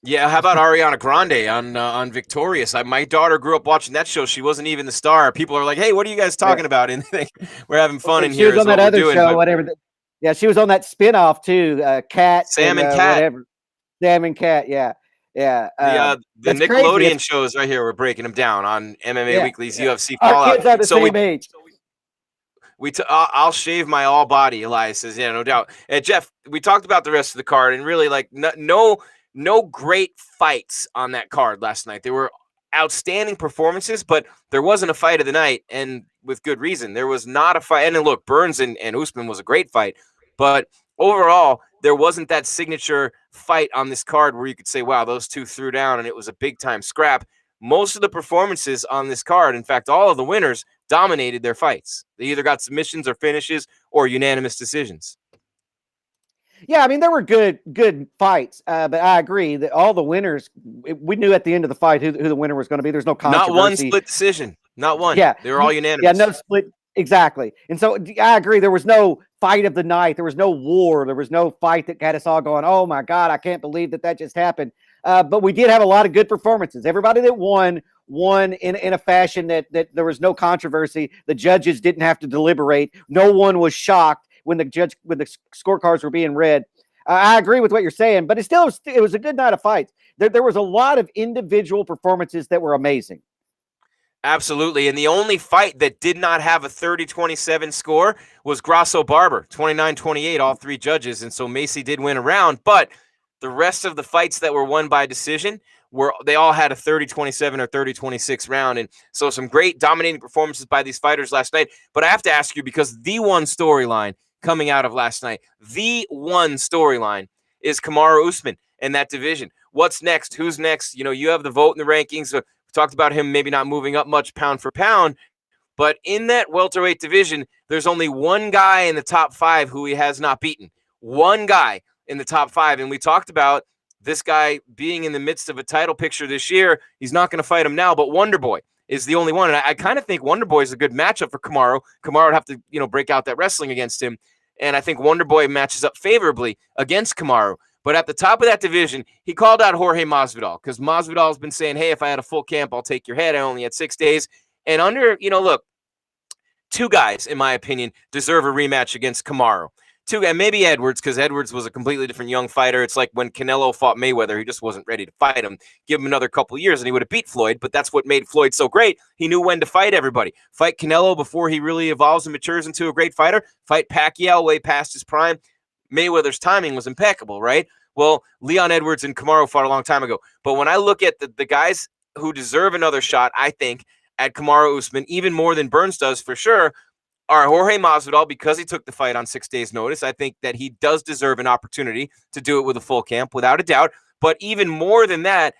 Yeah, how about Ariana Grande on Victorious? My daughter grew up watching that show. She wasn't even the star. People are like, "Hey, what are you guys talking about?" And we're having fun in here. She was on that other show, whatever. Yeah, she was on that spinoff too. Cat, Sam and Cat, whatever. Sam and Cat. Yeah. The Nickelodeon shows right here. We're breaking them down on MMA Weekly's UFC Fallout. Our kids are the same age. I'll shave my all body. Elias says, yeah, no doubt. Jeff, we talked about the rest of the card, and really, like, no great fights on that card last night. There were outstanding performances, but there wasn't a fight of the night, and with good reason. There was not a fight. And then look, Burns and Usman was a great fight, but overall, there wasn't that signature fight on this card where you could say, wow, those two threw down and it was a big-time scrap. Most of the performances on this card, in fact, all of the winners, dominated their fights. They either got submissions or finishes or unanimous decisions. Yeah, I mean, there were good fights, but I agree that all the winners, we knew at the end of the fight who the winner was going to be. There's no controversy. Not one split decision. Not one. Yeah. They were all unanimous. Yeah, no split. Exactly. And so I agree. There was no fight of the night. There was no war. There was no fight that had us all going, oh, my God, I can't believe that just happened. but we did have a lot of good performances. Everybody that won in a fashion that there was no controversy. The judges didn't have to deliberate. No one was shocked when the scorecards were being read. I agree with what you're saying, but it was a good night of fights. There was a lot of individual performances that were amazing. Absolutely. And the only fight that did not have a 30-27 score was Grasso-Barber, 29-28, all three judges. And so Macy did win a round, but the rest of the fights that were won by decision they all had a 30-27 or 30-26 round. And so some great dominating performances by these fighters last night. But I have to ask you, because the one storyline coming out of last night, the one storyline is Kamaru Usman in that division. What's next? Who's next? You have the vote in the rankings. Talked about him maybe not moving up much pound for pound, but in that welterweight division, there's only one guy in the top 5 who he has not beaten. One guy in the top 5, and we talked about this guy being in the midst of a title picture this year. He's not going to fight him now, but Wonder Boy is the only one, and I kind of think Wonder Boy is a good matchup for Kamaru. Kamaru would have to, break out that wrestling against him, and I think Wonder Boy matches up favorably against Kamaru. But at the top of that division, he called out Jorge Masvidal because Masvidal has been saying, hey, if I had a full camp, I'll take your head. I only had 6 days. And look, 2 guys, in my opinion, deserve a rematch against Kamaru. 2 guys, maybe Edwards, because Edwards was a completely different young fighter. It's like when Canelo fought Mayweather, he just wasn't ready to fight him. Give him another couple of years and he would have beat Floyd, but that's what made Floyd so great. He knew when to fight everybody. Fight Canelo before he really evolves and matures into a great fighter. Fight Pacquiao way past his prime. Mayweather's timing was impeccable, right? Well, Leon Edwards and Kamaru fought a long time ago. But when I look at the guys who deserve another shot, I think, at Kamaru Usman, even more than Burns does for sure, are Jorge Masvidal, because he took the fight on 6 days' notice. I think that he does deserve an opportunity to do it with a full camp, without a doubt. But even more than that,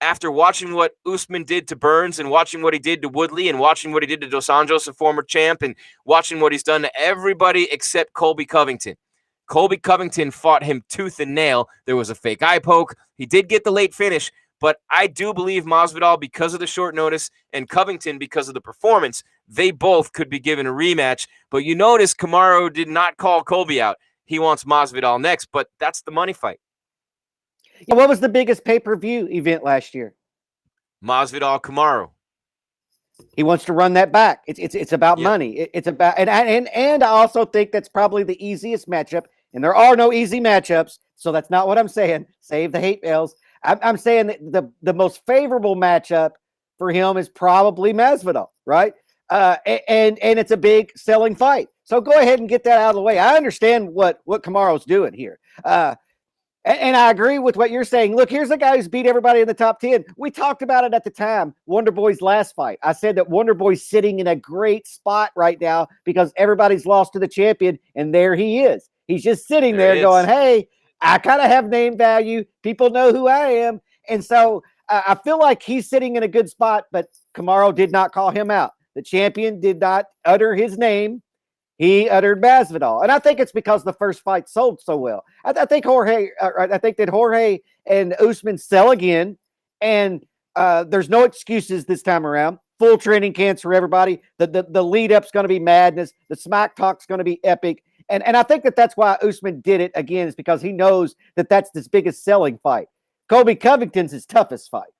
after watching what Usman did to Burns and watching what he did to Woodley and watching what he did to Dos Anjos, a former champ, and watching what he's done to everybody except Colby Covington. Colby Covington fought him tooth and nail. There was a fake eye poke. He did get the late finish, but I do believe Masvidal, because of the short notice, and Covington because of the performance, they both could be given a rematch. But you notice Kamaru did not call Colby out. He wants Masvidal next, but that's the money fight. Yeah, what was the biggest pay-per-view event last year? Masvidal Kamaru. He wants to run that back. It's about money. It's about and I also think that's probably the easiest matchup. And there are no easy matchups, so that's not what I'm saying. Save the hate mails. I'm saying that the most favorable matchup for him is probably Masvidal, right? And it's a big selling fight. So go ahead and get that out of the way. I understand what Kamaru's doing here. And I agree with what you're saying. Look, here's a guy who's beat everybody in the top 10. We talked about it at the time, Wonder Boy's last fight. I said that Wonder Boy's sitting in a great spot right now because everybody's lost to the champion, and there he is. He's just sitting there going, hey, I kind of have name value. People know who I am. And so I feel like he's sitting in a good spot, but Kamaru did not call him out. The champion did not utter his name. He uttered Masvidal. And I think it's because the first fight sold so well. I think that Jorge and Usman sell again, and there's no excuses this time around. Full training camps for everybody. The lead up's going to be madness. The smack talk's going to be epic. And I think that's why Usman did it again, is because he knows that that's his biggest selling fight. Colby Covington's his toughest fight.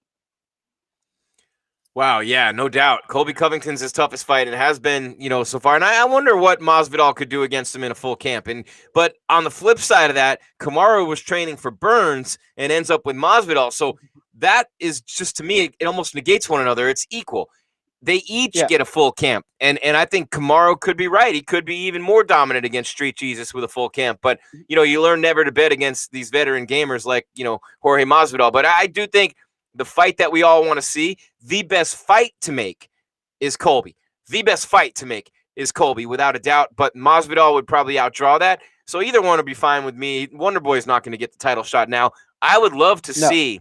Wow, yeah, no doubt. Colby Covington's his toughest fight, and it has been, so far. And I wonder what Masvidal could do against him in a full camp. But on the flip side of that, Kamaru was training for Burns and ends up with Masvidal. So that is just, to me, it almost negates one another. It's equal. They each get a full camp. And I think Kamaru could be right. He could be even more dominant against Street Jesus with a full camp. But, you learn never to bet against these veteran gamers like, Jorge Masvidal. But I do think the fight that we all want to see, the best fight to make is Colby. The best fight to make is Colby, without a doubt. But Masvidal would probably outdraw that. So either one would be fine with me. Wonder Boy is not going to get the title shot now. I would love to see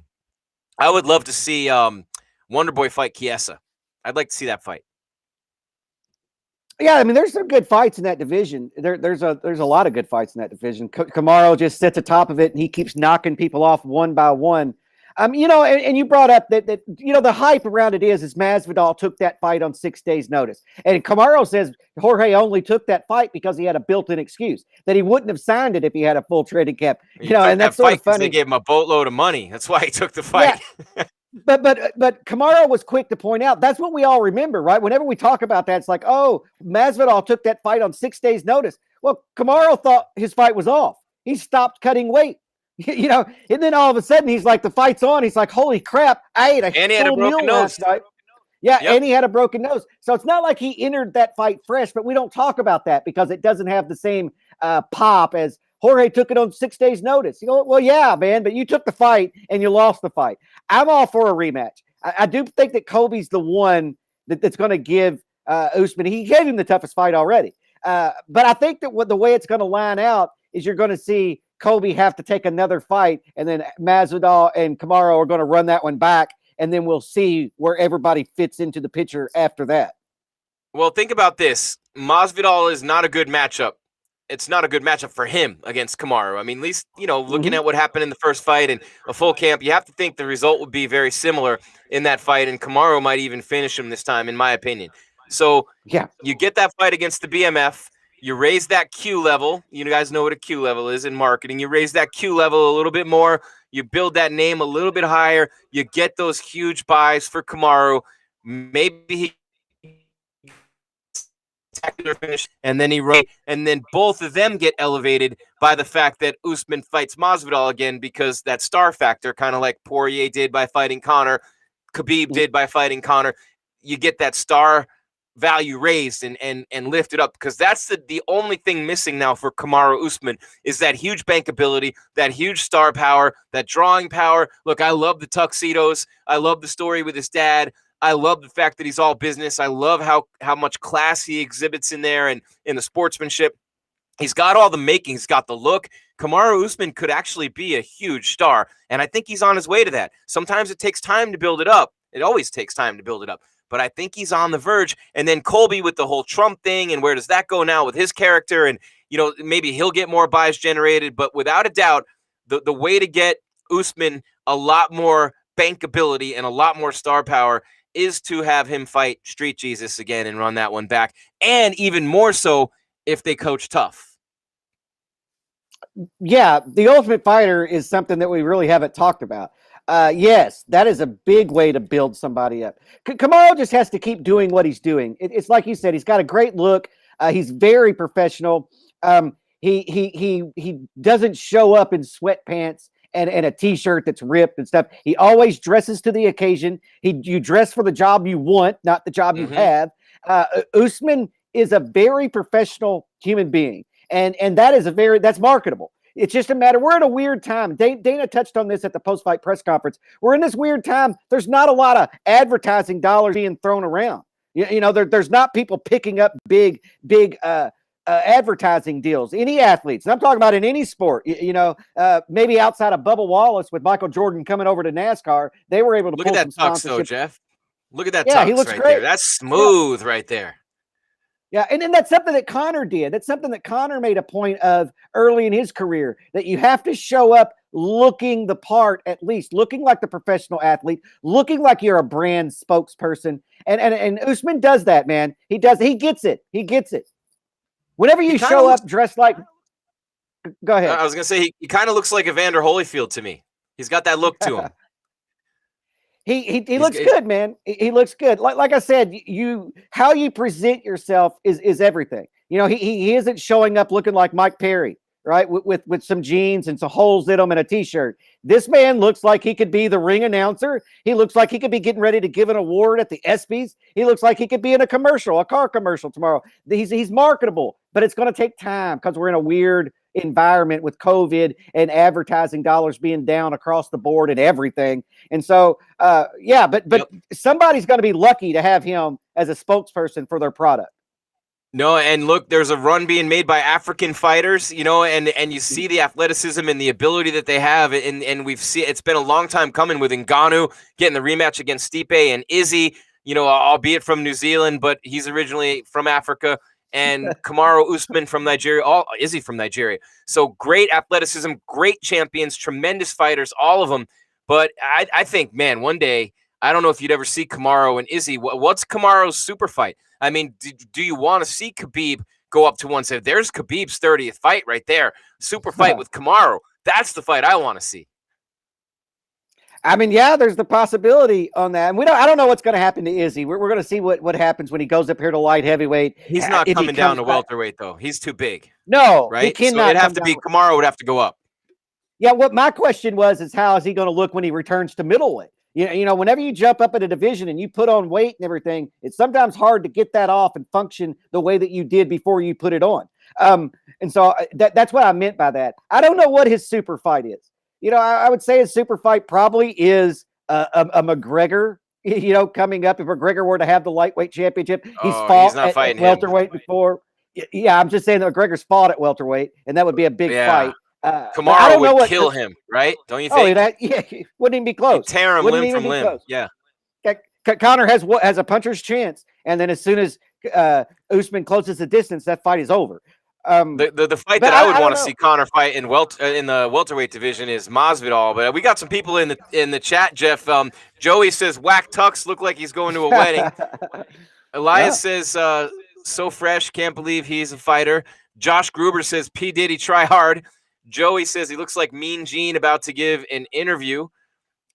Wonder Boy fight Chiesa. I'd like to see that fight. Yeah, I mean, there's some good fights in that division. There's a lot of good fights in that division. Kamaru just sits atop of it, and he keeps knocking people off one by one. And you brought up that the hype around it is Masvidal took that fight on 6 days' notice, and Kamaru says Jorge only took that fight because he had a built-in excuse that he wouldn't have signed it if he had a full trading cap. And that's sort of funny. They gave him a boatload of money. That's why he took the fight. Yeah. But Kamaru was quick to point out that's what we all remember, right? Whenever we talk about that, it's like, oh, Masvidal took that fight on 6 days' notice. Well, Kamaru thought his fight was off. He stopped cutting weight. And then all of a sudden he's like, the fight's on. He's like, holy crap, I ate a full meal last night. Yeah, yep. And he had a broken nose. So it's not like he entered that fight fresh, but we don't talk about that because it doesn't have the same pop as Jorge took it on 6 days' notice. Well, yeah, man, but you took the fight and you lost the fight. I'm all for a rematch. I do think that Colby's the one that's going to give Usman. He gave him the toughest fight already. But I think that the way it's going to line out is you're going to see Colby have to take another fight, and then Masvidal and Kamaru are going to run that one back, and then we'll see where everybody fits into the picture after that. Well, think about this. Masvidal is not a good matchup. It's not a good matchup for him against Kamaru. I mean, at least, looking at what happened in the first fight and a full camp, you have to think the result would be very similar in that fight, and Kamaru might even finish him this time, in my opinion. So yeah, you get that fight against the BMF. You raise that Q level. You guys know what a Q level is in marketing. You raise that Q level a little bit more. You build that name a little bit higher. You get those huge buys for Kamaru. Maybe he finish, and then and then both of them get elevated by the fact that Usman fights Masvidal again, because that star factor, kind of like Poirier did by fighting Conor, Khabib did by fighting Conor. You get that star value raised and lifted up, because that's the only thing missing now for Kamaru Usman is that huge bankability, that huge star power, that drawing power. Look, I love the tuxedos. I love the story with his dad. I love the fact that he's all business. I love how much class he exhibits in there and in the sportsmanship. He's got all the makings. He's got the look. Kamaru Usman could actually be a huge star, and I think he's on his way to that. Sometimes it takes time to build it up. It always takes time to build it up. But I think he's on the verge. And then Colby with the whole Trump thing, and where does that go now with his character? And, maybe he'll get more buys generated. But without a doubt, the way to get Usman a lot more bankability and a lot more star power is to have him fight Street Jesus again and run that one back. And even more so if they coach tough. Yeah, the Ultimate Fighter is something that we really haven't talked about. Yes, that is a big way to build somebody up. Kamaru just has to keep doing what he's doing. It's like you said, he's got a great look. He's very professional. He doesn't show up in sweatpants and a t-shirt that's ripped and stuff. He always dresses to the occasion. You dress for the job you want, not the job you have. Usman is a very professional human being, and that's marketable. It's just a matter. We're in a weird time. Dana touched on this at the post-fight press conference. We're in this weird time. There's not a lot of advertising dollars being thrown around. There's not people picking up big advertising deals. Any athletes, and I'm talking about in any sport. Maybe outside of Bubba Wallace with Michael Jordan coming over to NASCAR, they were able to look pull at that some tux, though, Jeff. Look at that yeah, tux he looks right great. there. That's smooth right there. Yeah, and that's something that Conor did. That's something that Conor made a point of early in his career, that you have to show up looking the part, at least looking like the professional athlete, looking like you're a brand spokesperson. And Usman does that, man. He does. He gets it. He gets it. Whenever you show up dressed like, go ahead. I was gonna say he kind of looks like Evander Holyfield to me. He's got that look to him. He looks good, man. He looks good. Like I said, how you present yourself is everything. He isn't showing up looking like Mike Perry, right? With some jeans and some holes in them and a t-shirt. This man looks like he could be the ring announcer. He looks like he could be getting ready to give an award at the ESPYs. He looks like he could be in a car commercial tomorrow. He's marketable, but it's going to take time because we're in a weird environment with COVID and advertising dollars being down across the board and everything. And so, but somebody's going to be lucky to have him as a spokesperson for their product. No, and look, there's a run being made by African fighters, and you see the athleticism and the ability that they have, and we've seen it's been a long time coming with Ngannou getting the rematch against Stipe and Izzy, albeit from New Zealand, but he's originally from Africa. And Kamaru Usman from Nigeria, Izzy from Nigeria. So great athleticism, great champions, tremendous fighters, all of them. But I think, man, one day, I don't know if you'd ever see Kamaru and Izzy. What's Kamaru's super fight? I mean, do you want to see Khabib go up to 170? There's Khabib's 30th fight right there. Super fight with Kamaru. That's the fight I want to see. I mean, yeah, there's the possibility on that. And I don't know what's going to happen to Izzy. We're going to see what happens when he goes up here to light heavyweight. He's not coming down to welterweight, though. He's too big. No, right? He cannot. So it'd have to be Kamaru would have to go up. Yeah, what my question is how is he going to look when he returns to middleweight? You know, whenever you jump up in a division and you put on weight and everything, it's sometimes hard to get that off and function the way that you did before you put it on. And so that's what I meant by that. I don't know what his super fight is. You know, I would say his super fight probably is a McGregor, you know, coming up. If McGregor were to have the lightweight championship, he's fought at welterweight before. Yeah, I'm just saying that McGregor's fought at welterweight, and that would be a big fight. Kamaru would kill him, right? Don't you think? Wouldn't even be close. He'd tear him limb from limb. Close. Yeah. Conor has a puncher's chance, and then as soon as Usman closes the distance, that fight is over. The fight that I would want to see Conor fight in the welterweight division is Masvidal. But we got some people in the chat, Jeff. Joey says whack tux look like he's going to a wedding. Elias says so fresh, can't believe he's a fighter. Josh Gruber says P Diddy try hard. Joey says he looks like Mean Gene about to give an interview.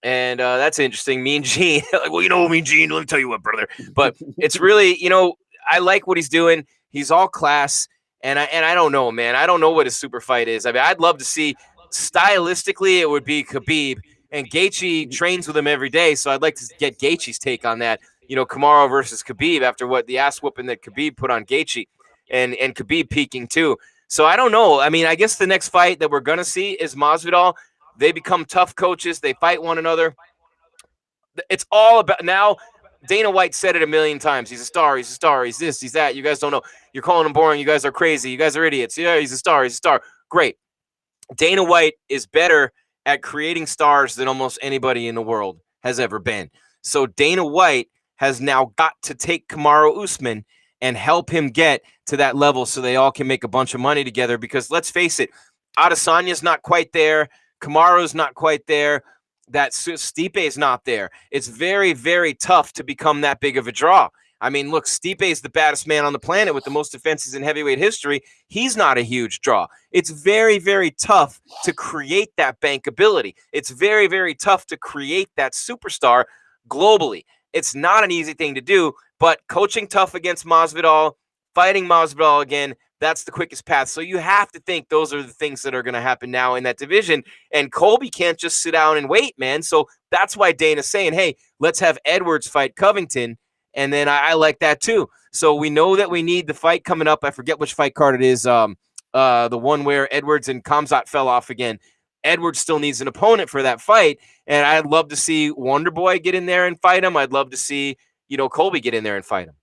And that's interesting. Mean Gene. Like, well, you know, Mean Gene, let me tell you what, brother. But it's really, you know, I like what he's doing. He's all class. And I don't know, man. I don't know what his super fight is. I mean, I'd love to see, stylistically, it would be Khabib. And Gaethje trains with him every day. So I'd like to get Gaethje's take on that. You know, Kamaru versus Khabib after what the ass whooping that Khabib put on Gaethje. And Khabib peaking too. So I don't know. I mean, I guess the next fight that we're going to see is Masvidal. They become tough coaches. They fight one another. It's all about now. Dana White said it a million times. He's a star. He's a star. He's this. He's that. You guys don't know. You're calling him boring. You guys are crazy. You guys are idiots. Yeah, he's a star. He's a star. Great. Dana White is better at creating stars than almost anybody in the world has ever been. So Dana White has now got to take Kamaru Usman and help him get to that level so they all can make a bunch of money together. Because let's face it, Adesanya's not quite there. Kamaru's not quite there. That Stipe is not there. It's very, very tough to become that big of a draw. I mean, look, Stipe is the baddest man on the planet with the most defenses in heavyweight history. He's not a huge draw. It's very, very tough to create that bankability. It's very, very tough to create that superstar globally. It's not an easy thing to do, but coaching tough against Masvidal, fighting Masvidal again, that's the quickest path. So you have to think those are the things that are going to happen now in that division. And Colby can't just sit down and wait, man. So that's why Dana's saying, hey, let's have Edwards fight Covington. And then I like that too. So we know that we need the fight coming up. I forget which fight card it is. The one where Edwards and Khamzat fell off again. Edwards still needs an opponent for that fight. And I'd love to see Wonder Boy get in there and fight him. I'd love to see, you know, Colby get in there and fight him.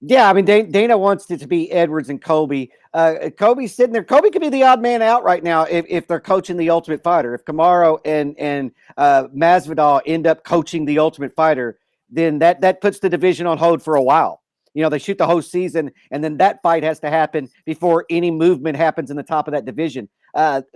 Yeah, I mean, Dana wants it to be Edwards and Colby. Colby's sitting there. Colby could be the odd man out right now if they're coaching the Ultimate Fighter. If Kamaru and Masvidal end up coaching the Ultimate Fighter, then that puts the division on hold for a while. You know, they shoot the whole season, and then that fight has to happen before any movement happens in the top of that division. That's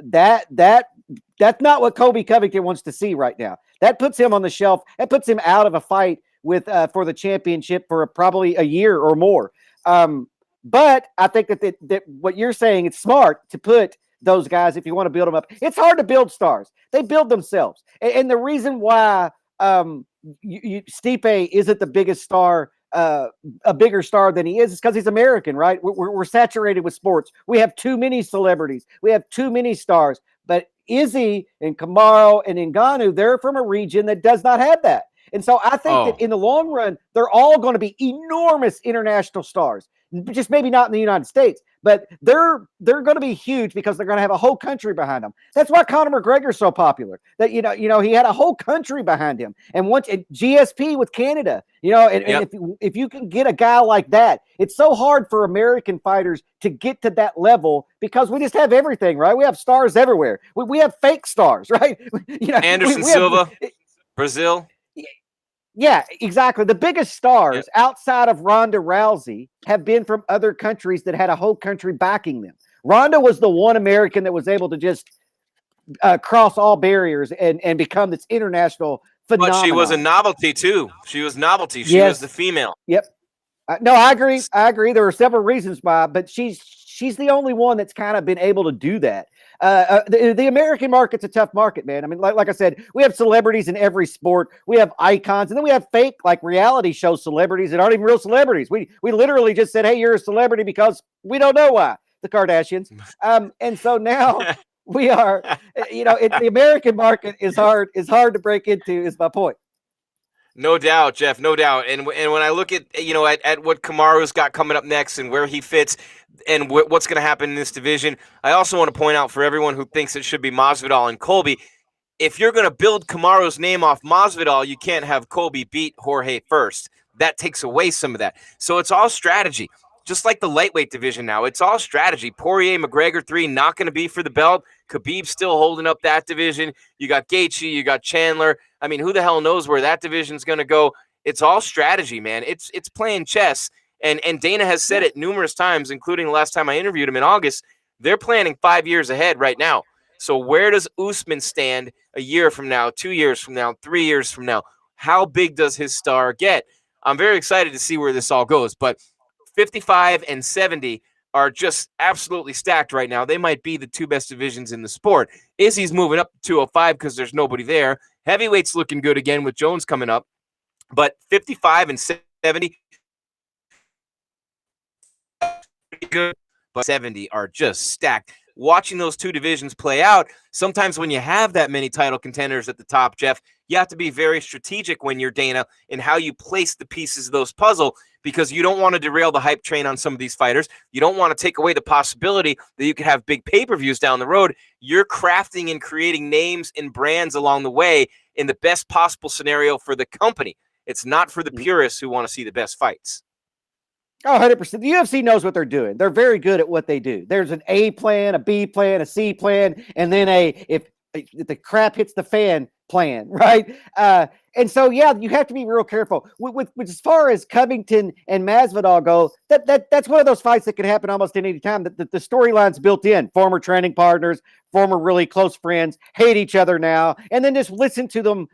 not what Colby Covington wants to see right now. That puts him on the shelf. That puts him out of a fight with for the championship for probably a year or more. But I think that what you're saying, it's smart to put those guys if you want to build them up. It's hard to build stars. They build themselves. And the reason why Stipe isn't the biggest star, a bigger star than he is because he's American, right? We're saturated with sports. We have too many celebrities. We have too many stars. But Izzy and Kamaru and Ngannou, they're from a region that does not have that. And so I think that in the long run, they're all going to be enormous international stars. Just maybe not in the United States, but they're going to be huge because they're going to have a whole country behind them. That's why Conor McGregor's so popular. That you know he had a whole country behind him, and once GSP with Canada, you know, and if you can get a guy like that, it's so hard for American fighters to get to that level because we just have everything, right? We have stars everywhere. We have fake stars, right? You know, Anderson Silva, Brazil. Yeah, exactly. The biggest stars outside of Ronda Rousey have been from other countries that had a whole country backing them. Ronda was the one American that was able to just cross all barriers and become this international phenomenon. But she was a novelty too. She was novelty. She was the female. Yep. No, I agree. There are several reasons why, but she's the only one that's kind of been able to do that. The American market's a tough market, man. I mean, like I said, we have celebrities in every sport. We have icons, and then we have fake, like reality show celebrities that aren't even real celebrities. We literally just said, "Hey, you're a celebrity," because we don't know why. The Kardashians. And so now we are, the American market is hard to break into. Is my point. No doubt, Jeff, no doubt. And when I look at, at what Kamaru's got coming up next and where he fits and what's going to happen in this division, I also want to point out for everyone who thinks it should be Masvidal and Colby, if you're going to build Kamaru's name off Masvidal, you can't have Colby beat Jorge first. That takes away some of that. So it's all strategy. Just like the lightweight division now, it's all strategy. Poirier, McGregor 3 not going to be for the belt. Khabib still holding up that division. You got Gaethje, you got Chandler. I mean, who the hell knows where that division's going to go? It's all strategy, man. It's playing chess. And Dana has said it numerous times, including the last time I interviewed him in August. They're planning 5 years ahead right now. So where does Usman stand a year from now, 2 years from now, 3 years from now? How big does his star get? I'm very excited to see where this all goes, but 55 and 70 are just absolutely stacked right now. They might be the two best divisions in the sport. Izzy's moving up to 205 because there's nobody there. Heavyweight's looking good again with Jones coming up. But 55 and 70, good, but 70 are just stacked. Watching those two divisions play out, sometimes when you have that many title contenders at the top, Jeff, you have to be very strategic when you're Dana in how you place the pieces of those puzzle, because you don't want to derail the hype train on some of these fighters. You don't want to take away the possibility that you could have big pay-per-views down the road. You're crafting and creating names and brands along the way in the best possible scenario for the company. It's not for the purists who want to see the best fights. Oh, 100%. The UFC knows what they're doing. They're very good at what they do. There's an A plan, a B plan, a C plan, and then if the crap hits the fan plan, right? And so, yeah, you have to be real careful. With as far as Covington and Masvidal go, that's one of those fights that can happen almost at any time. The storyline's built in. Former training partners, former really close friends, hate each other now, and then just listen to them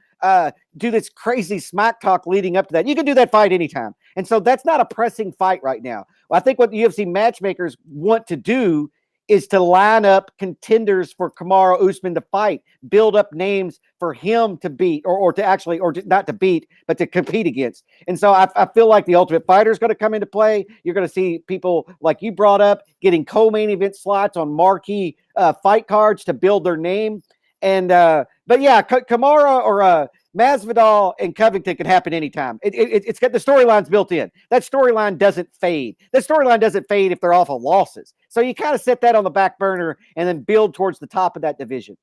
do this crazy smack talk leading up to that. You can do that fight anytime. And so that's not a pressing fight right now. Well, I think what the UFC matchmakers want to do is to line up contenders for Kamaru Usman to fight, build up names for him to beat or not to beat, but to compete against. And so I feel like the Ultimate Fighter is going to come into play. You're going to see people like you brought up getting co-main event slots on marquee fight cards to build their name. And but yeah, Kamaru or Masvidal and Covington can happen anytime. It's got the storylines built in. That storyline doesn't fade. That storyline doesn't fade if they're off of losses. So you kind of set that on the back burner and then build towards the top of that division.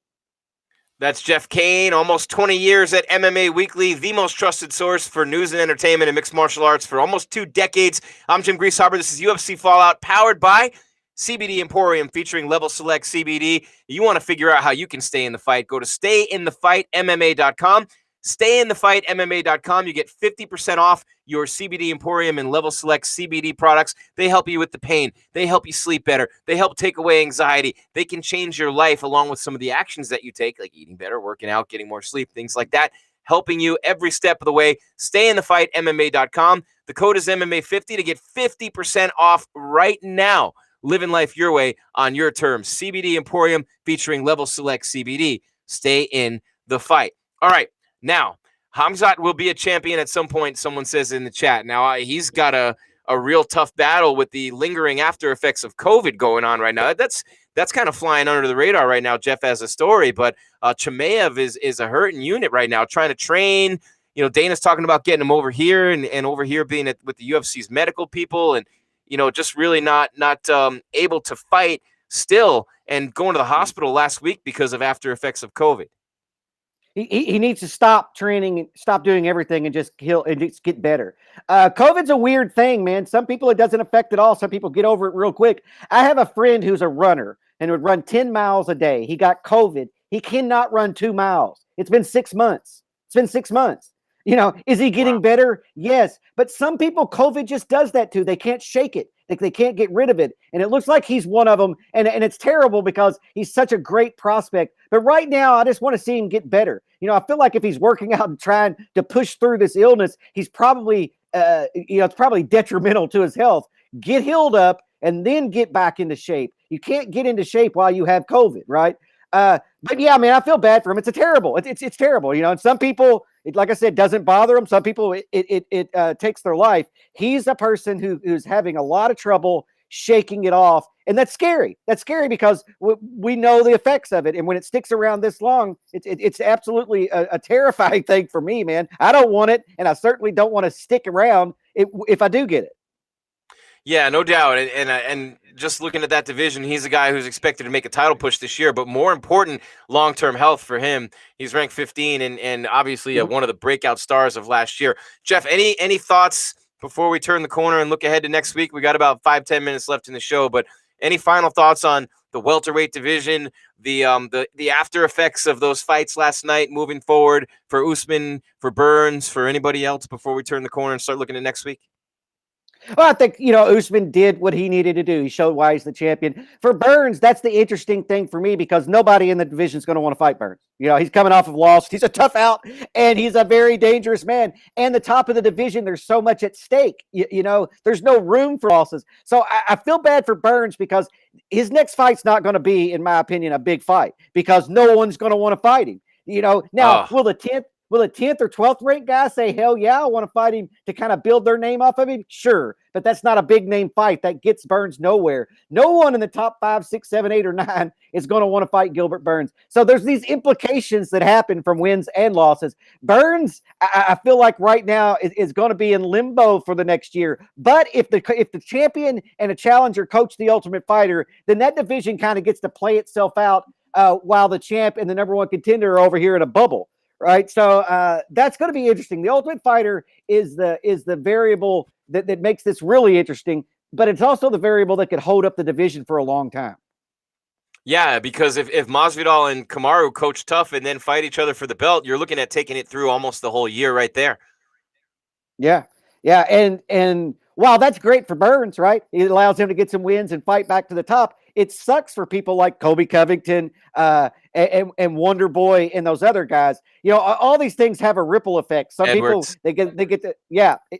That's Jeff Cain, almost 20 years at MMA Weekly, the most trusted source for news and entertainment and mixed martial arts for almost 2 decades. I'm Jim Grieshaber. This is UFC Fallout, powered by CBD Emporium, featuring Level Select CBD. You want to figure out how you can stay in the fight, go to stayinthefightmma.com. Stayinthefightmma.com. You get 50% off your CBD Emporium and Level Select CBD products. They help you with the pain. They help you sleep better. They help take away anxiety. They can change your life along with some of the actions that you take, like eating better, working out, getting more sleep, things like that, helping you every step of the way. Stayinthefightmma.com. The code is MMA50 to get 50% off right now. Living life your way on your terms. CBD Emporium featuring Level Select CBD. Stay in the fight. All right. Now, Khamzat will be a champion at some point, someone says in the chat. Now, he's got a real tough battle with the lingering after effects of COVID going on right now. That's kind of flying under the radar right now, Jeff, as a story. But Chimaev is a hurting unit right now, trying to train. You know, Dana's talking about getting him over here and over here being with the UFC's medical people and, you know, just really not able to fight still and going to the hospital last week because of after effects of COVID. He needs to stop training, stop doing everything, and just get better. COVID's a weird thing, man. Some people it doesn't affect at all. Some people get over it real quick. I have a friend who's a runner and would run 10 miles a day. He got COVID. He cannot run 2 miles. It's been 6 months. You know, is he getting better? Yes. But some people, COVID just does that to. They can't shake it. They can't get rid of it. And it looks like he's one of them. And it's terrible because he's such a great prospect. But right now, I just want to see him get better. I feel like if he's working out and trying to push through this illness, he's probably, it's probably detrimental to his health. Get healed up and then get back into shape. You can't get into shape while you have COVID, right? But yeah, man, I feel bad for him. It's terrible. It's terrible. And some people, like I said, doesn't bother them. Some people, it takes their life. He's a person who's having a lot of trouble shaking it off. And that's scary. That's scary because we know the effects of it. And when it sticks around this long, it's absolutely a terrifying thing for me, man. I don't want it. And I certainly don't want to stick around if I do get it. Yeah, no doubt. And just looking at that division, he's a guy who's expected to make a title push this year, but more important, long-term health for him. He's ranked 15 and obviously one of the breakout stars of last year. Jeff, any thoughts before we turn the corner and look ahead to next week? We got about 5-10 minutes left in the show, but any final thoughts on the welterweight division, the after effects of those fights last night moving forward for Usman, for Burns, for anybody else before we turn the corner and start looking at next week? Well, I think, Usman did what he needed to do. He showed why he's the champion. For Burns, that's the interesting thing for me because nobody in the division is going to want to fight Burns. He's coming off of loss. He's a tough out, and he's a very dangerous man. And the top of the division, there's so much at stake. There's no room for losses. So I feel bad for Burns because his next fight's not going to be, in my opinion, a big fight because no one's going to want to fight him. Now, will the 10th or 12th ranked guy say, hell yeah, I want to fight him to kind of build their name off of him? Sure. But that's not a big name fight. That gets Burns nowhere. No one in the top 5, 6, 7, 8, or 9 is going to want to fight Gilbert Burns. So there's these implications that happen from wins and losses. Burns, I feel like right now is going to be in limbo for the next year. But if the champion and a challenger coach the Ultimate Fighter, then that division kind of gets to play itself out while the champ and the number one contender are over here in a bubble. Right. So that's going to be interesting. The Ultimate Fighter is the variable that makes this really interesting, but it's also the variable that could hold up the division for a long time. Yeah, because if Masvidal and Kamaru coach tough and then fight each other for the belt, you're looking at taking it through almost the whole year right there. Yeah. Yeah. And while that's great for Burns, right? It allows him to get some wins and fight back to the top. It sucks for people like Kobe Covington and Wonder Boy and those other guys. All these things have a ripple effect. Some Edwards. people they get to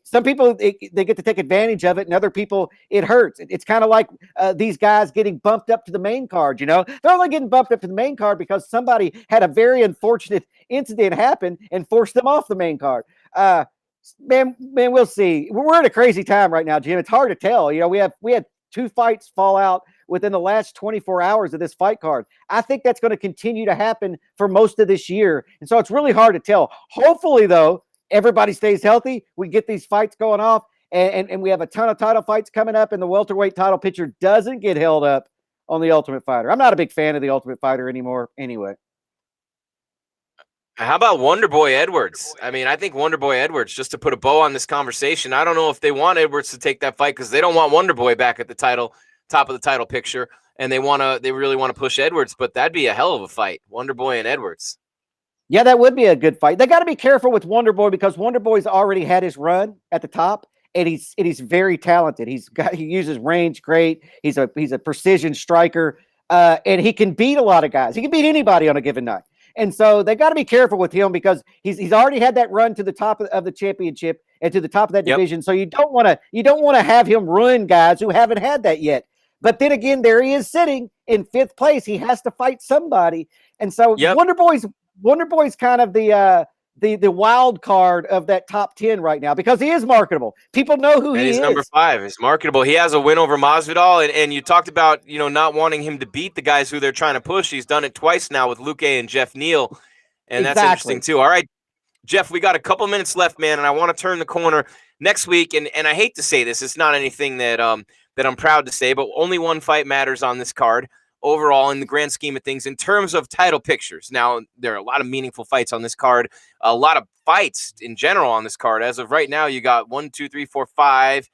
some people they get to take advantage of it, and other people it hurts. It's kind of like these guys getting bumped up to the main card. They're only getting bumped up to the main card because somebody had a very unfortunate incident happen and forced them off the main card. Man, we'll see. We're in a crazy time right now, Jim. It's hard to tell. We had 2 fights fall out within the last 24 hours of this fight card. I think that's going to continue to happen for most of this year. And so it's really hard to tell. Hopefully, though, everybody stays healthy. We get these fights going off, and we have a ton of title fights coming up, and the welterweight title picture doesn't get held up on the Ultimate Fighter. I'm not a big fan of the Ultimate Fighter anymore anyway. How about Wonderboy Edwards? I mean, I think Wonderboy Edwards, just to put a bow on this conversation, I don't know if they want Edwards to take that fight because they don't want Wonderboy back at the top of the title picture, and they really want to push Edwards, but that'd be a hell of a fight, Wonderboy and Edwards. Yeah, that would be a good fight. They got to be careful with Wonderboy because Wonderboy's already had his run at the top, and he's very talented. He uses range great. He's a precision striker, and he can beat a lot of guys. He can beat anybody on a given night. And so they got to be careful with him because he's already had that run to the top of the championship and to the top of that division. So you don't want to have him ruin guys who haven't had that yet. But then again, there he is sitting in 5th place. He has to fight somebody. And so Wonderboy's kind of the wild card of that top 10 right now because he is marketable. People know who he is. He's number 5. He's marketable. He has a win over Masvidal, and you talked about not wanting him to beat the guys who they're trying to push. He's done it twice now with Luque and Jeff Neal, and that's interesting too. All right, Jeff, we got a couple minutes left, man, and I want to turn the corner next week. And I hate to say this, it's not anything that I'm proud to say, but only one fight matters on this card. Overall, in the grand scheme of things, in terms of title pictures. Now, there are a lot of meaningful fights on this card, a lot of fights in general on this card. As of right now, you got 1, 2, 3, 4, 5,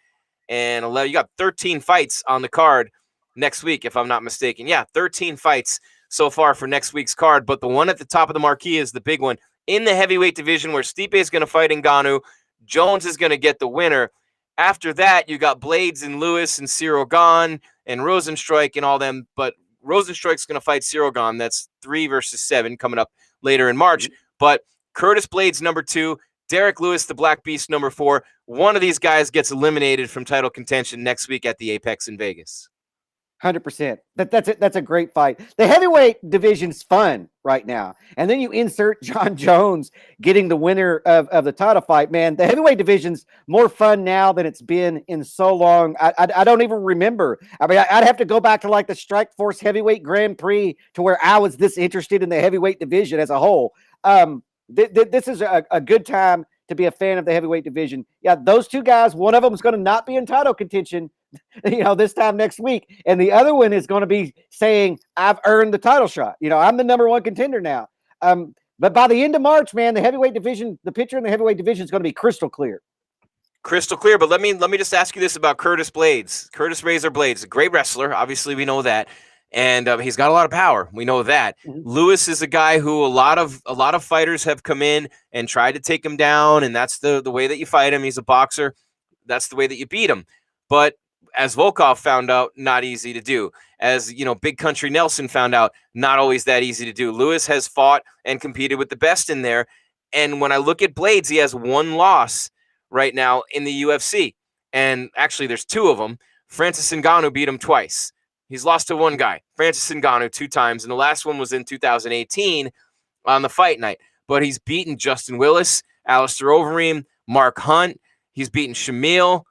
and 11. You got 13 fights on the card next week, if I'm not mistaken. Yeah, 13 fights so far for next week's card, but the one at the top of the marquee is the big one in the heavyweight division where Stipe is going to fight Ngannou. Jones is going to get the winner. After that, you got Blades and Lewis and Cyril Gahn and Rosenstruik and all them. But Rosenstruik's going to fight Cyril Gahn. That's 3 versus 7 coming up later in March. But Curtis Blades, number 2. Derek Lewis, the Black Beast, number 4. One of these guys gets eliminated from title contention next week at the Apex in Vegas. 100%. That's a great fight. The heavyweight division's fun right now. And then you insert John Jones getting the winner of the title fight. Man, the heavyweight division's more fun now than it's been in so long. I don't even remember. I mean, I'd have to go back to like the Strikeforce Heavyweight Grand Prix to where I was this interested in the heavyweight division as a whole. This is a good time to be a fan of the heavyweight division. Yeah, those two guys, one of them is going to not be in title contention, this time next week. And the other one is going to be saying, I've earned the title shot. I'm the number 1 contender now. But by the end of March, man, the heavyweight division, the picture in the heavyweight division is going to be crystal clear. Crystal clear. But let me just ask you this about Curtis Blades. Curtis Razor Blades, a great wrestler. Obviously, we know that. And he's got a lot of power. We know that. Mm-hmm. Lewis is a guy who a lot of fighters have come in and tried to take him down, and that's the way that you fight him. He's a boxer. That's the way that you beat him. But as Volkov found out, not easy to do. As Big Country Nelson found out, not always that easy to do. Lewis has fought and competed with the best in there. And when I look at Blades, he has 1 loss right now in the UFC. And actually, there's 2 of them. Francis Ngannou beat him twice. He's lost to 1 guy, Francis Ngannou, 2 times, and the last one was in 2018 on the fight night. But he's beaten Justin Willis, Alistair Overeem, Mark Hunt. He's beaten Shamil,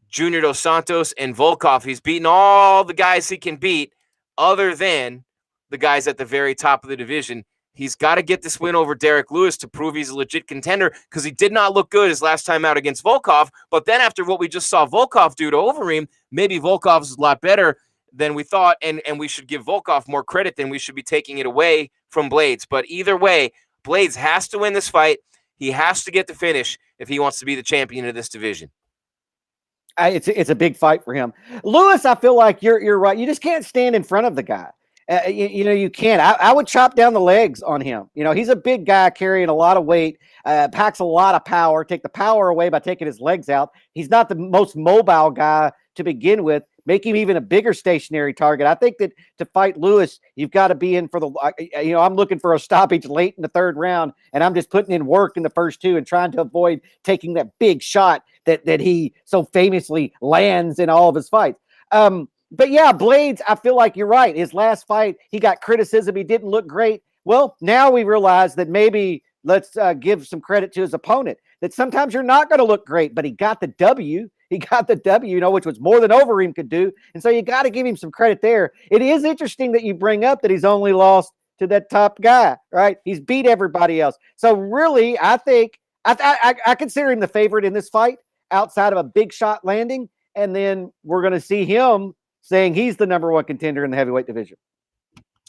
Junior Dos Santos, and Volkov. He's beaten all the guys he can beat other than the guys at the very top of the division. He's got to get this win over Derek Lewis to prove he's a legit contender because he did not look good his last time out against Volkov. But then after what we just saw Volkov do to Overeem, maybe Volkov's a lot better than we thought, and we should give Volkov more credit than we should be taking it away from Blades. But either way, Blades has to win this fight. He has to get the finish if he wants to be the champion of this division. It's a big fight for him. Lewis, I feel like you're right. You just can't stand in front of the guy. You can't. I would chop down the legs on him. He's a big guy carrying a lot of weight, packs a lot of power. Take the power away by taking his legs out. He's not the most mobile guy to begin with. Make him even a bigger stationary target. I think that to fight Lewis, you've got to be in for I'm looking for a stoppage late in the 3rd round, and I'm just putting in work in the first 2 and trying to avoid taking that big shot that he so famously lands in all of his fights. But yeah, Blades, I feel like you're right. His last fight, he got criticism. He didn't look great. Well, now we realize that maybe let's give some credit to his opponent, that sometimes you're not going to look great, but he got the W. He got the W, which was more than Overeem could do. And so you got to give him some credit there. It is interesting that you bring up that he's only lost to that top guy, right? He's beat everybody else. So really, I think I consider him the favorite in this fight outside of a big shot landing. And then we're going to see him saying he's the number 1 contender in the heavyweight division.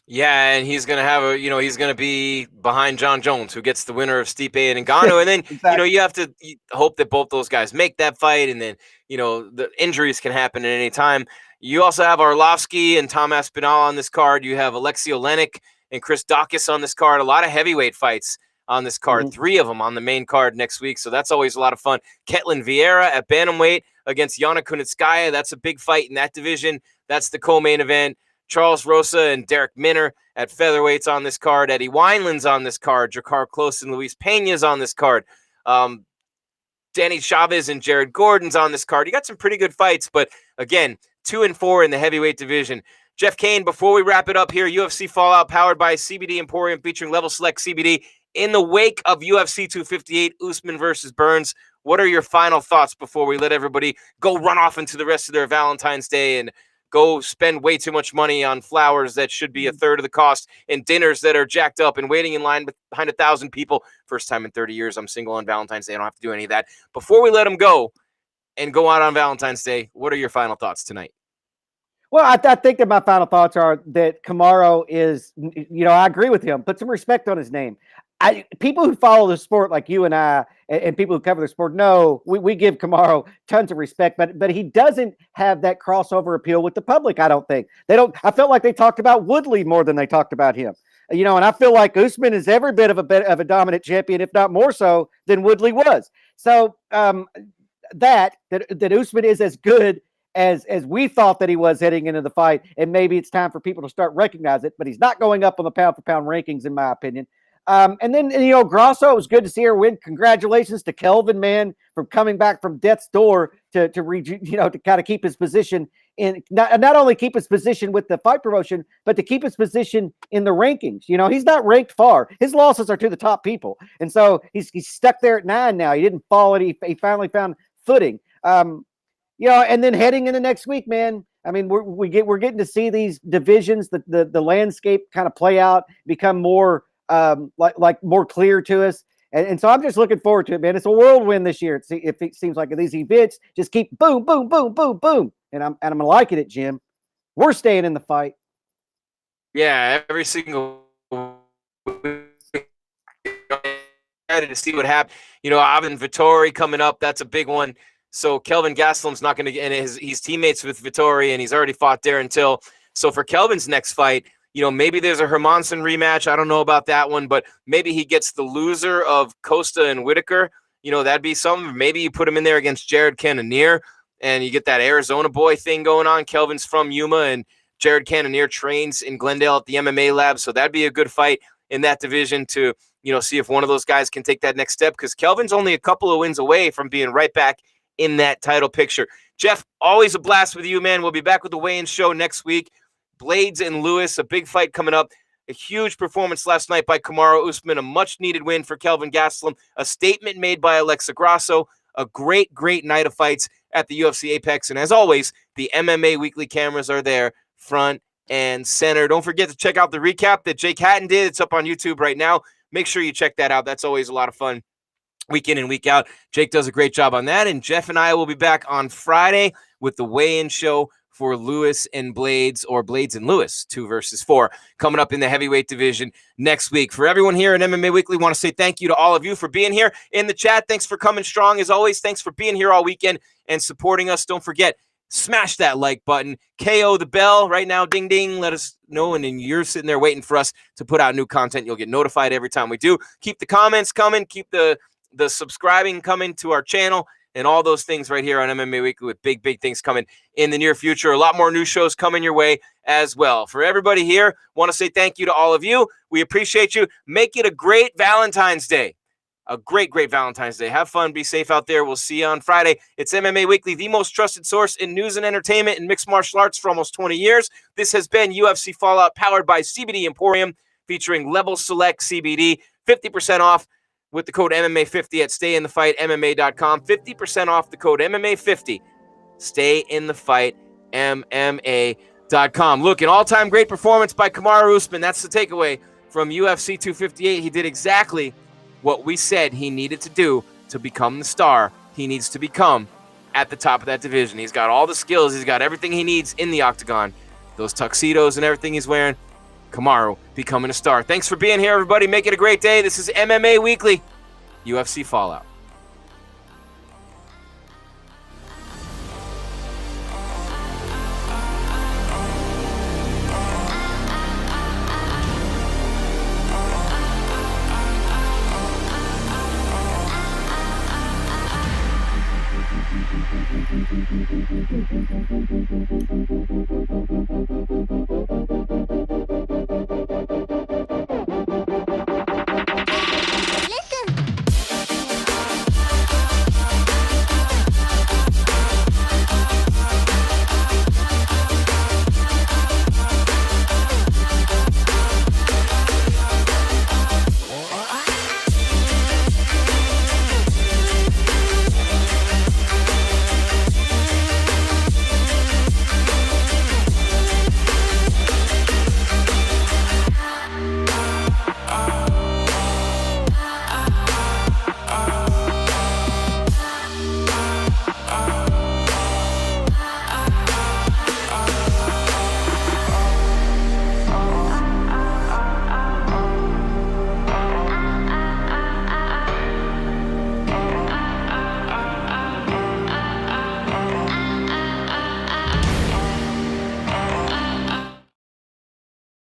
Yeah, and he's going to have he's going to be behind John Jones, who gets the winner of Stipe and Ngannou. And then, exactly. You have to hope that both those guys make that fight. And then, the injuries can happen at any time. You also have Arlovsky and Tom Aspinall on this card. You have Alexei Olenek and Chris Daukaus on this card. A lot of heavyweight fights on this card. 3 of them on the main card next week. So that's always a lot of fun. Ketlin Vieira at bantamweight against Yana Kunitskaya. That's a big fight in that division. That's the co-main event. Charles Rosa and Derek Minner at featherweights on this card. Eddie Wineland's on this card. Jakar Close and Luis Pena's on this card. Danny Chavez and Jared Gordon's on this card. You got some pretty good fights, but again, 2 and 4 in the heavyweight division. Jeff Cain, before we wrap it up here, UFC Fallout powered by CBD Emporium featuring Level Select CBD. In the wake of UFC 258, Usman versus Burns, what are your final thoughts before we let everybody go run off into the rest of their Valentine's Day and go spend way too much money on flowers that should be a third of the cost and dinners that are jacked up and waiting in line behind 1,000 people? First time in 30 years I'm single on Valentine's Day. I don't have to do any of that. Before we let them go and go out on Valentine's Day, what are your final thoughts tonight? Well, I think that my final thoughts are that Kamaru is, I agree with him. Put some respect on his name. People who follow the sport like you and I and people who cover the sport know we give Kamaru tons of respect, but he doesn't have that crossover appeal with the public. I don't think they don't. I felt like they talked about Woodley more than they talked about him. And I feel like Usman is every bit of a dominant champion, if not more so than Woodley was. So that Usman is as good as we thought that he was heading into the fight, and maybe it's time for people to start recognizing it. But he's not going up on the pound for pound rankings, in my opinion. And then, Grasso, it was good to see her win. Congratulations to Kelvin, man, from coming back from death's door to kind of keep his position in, not only keep his position with the fight promotion, but to keep his position in the rankings. He's not ranked far. His losses are to the top people. And so he's stuck there at 9 now. He didn't fall it. He finally found footing. And then heading into next week, man, I mean, we're getting to see these divisions, the landscape kind of play out, become more like more clear to us. And so I'm just looking forward to it, man. It's a whirlwind this year. It seems like these events just keep boom, boom, boom, boom, boom. And I'm liking it, Jim. We're staying in the fight. Yeah, every single excited to see what happens. Ivan Vittori coming up, that's a big one. So Kelvin Gastelum's not going to get, and he's teammates with Vittori, and he's already fought Darren Till. So for Kelvin's next fight, maybe there's a Hermanson rematch. I don't know about that one, but maybe he gets the loser of Costa and Whitaker. That'd be something. Maybe you put him in there against Jared Cannonier, and you get that Arizona boy thing going on. Kelvin's from Yuma, and Jared Cannonier trains in Glendale at the MMA lab. So that'd be a good fight in that division to, see if one of those guys can take that next step, because Kelvin's only a couple of wins away from being right back in that title picture. Jeff, always a blast with you, man. We'll be back with the weigh-in show next week. Blades and Lewis, a big fight coming up. A huge performance last night by Kamaru Usman, a much-needed win for Kelvin Gastelum, a statement made by Alexa Grasso, a great, great night of fights at the UFC Apex. And as always, the MMA Weekly cameras are there, front and center. Don't forget to check out the recap that Jake Hatton did. It's up on YouTube right now. Make sure you check that out. That's always a lot of fun. Week in and week out. Jake does a great job on that. And Jeff and I will be back on Friday with the weigh-in show for Lewis and Blades, or Blades and Lewis, 2 versus 4, coming up in the heavyweight division next week. For everyone here at MMA Weekly, want to say thank you to all of you for being here in the chat. Thanks for coming strong. As always, thanks for being here all weekend and supporting us. Don't forget, smash that like button. KO the bell right now. Ding, ding. Let us know. And then you're sitting there waiting for us to put out new content. You'll get notified every time we do. Keep the comments coming. Keep the subscribing coming to our channel, and all those things right here on MMA Weekly, with big, big things coming in the near future. A lot more new shows coming your way as well. For everybody here, want to say thank you to all of you. We appreciate you. Make it a great Valentine's Day. A great, great Valentine's Day. Have fun. Be safe out there. We'll see you on Friday. It's MMA Weekly, the most trusted source in news and entertainment and mixed martial arts for almost 20 years. This has been UFC Fallout, powered by CBD Emporium, featuring Level Select CBD. 50% off with the code MMA50 at StayInTheFightMMA.com. 50% off the code MMA50. StayInTheFightMMA.com. Look, an all-time great performance by Kamaru Usman. That's the takeaway from UFC 258. He did exactly what we said he needed to do to become the star he needs to become at the top of that division. He's got all the skills. He's got everything he needs in the octagon. Those tuxedos and everything he's wearing. Kamaru becoming a star. Thanks for being here, everybody. Make it a great day. This is MMA Weekly, UFC Fallout.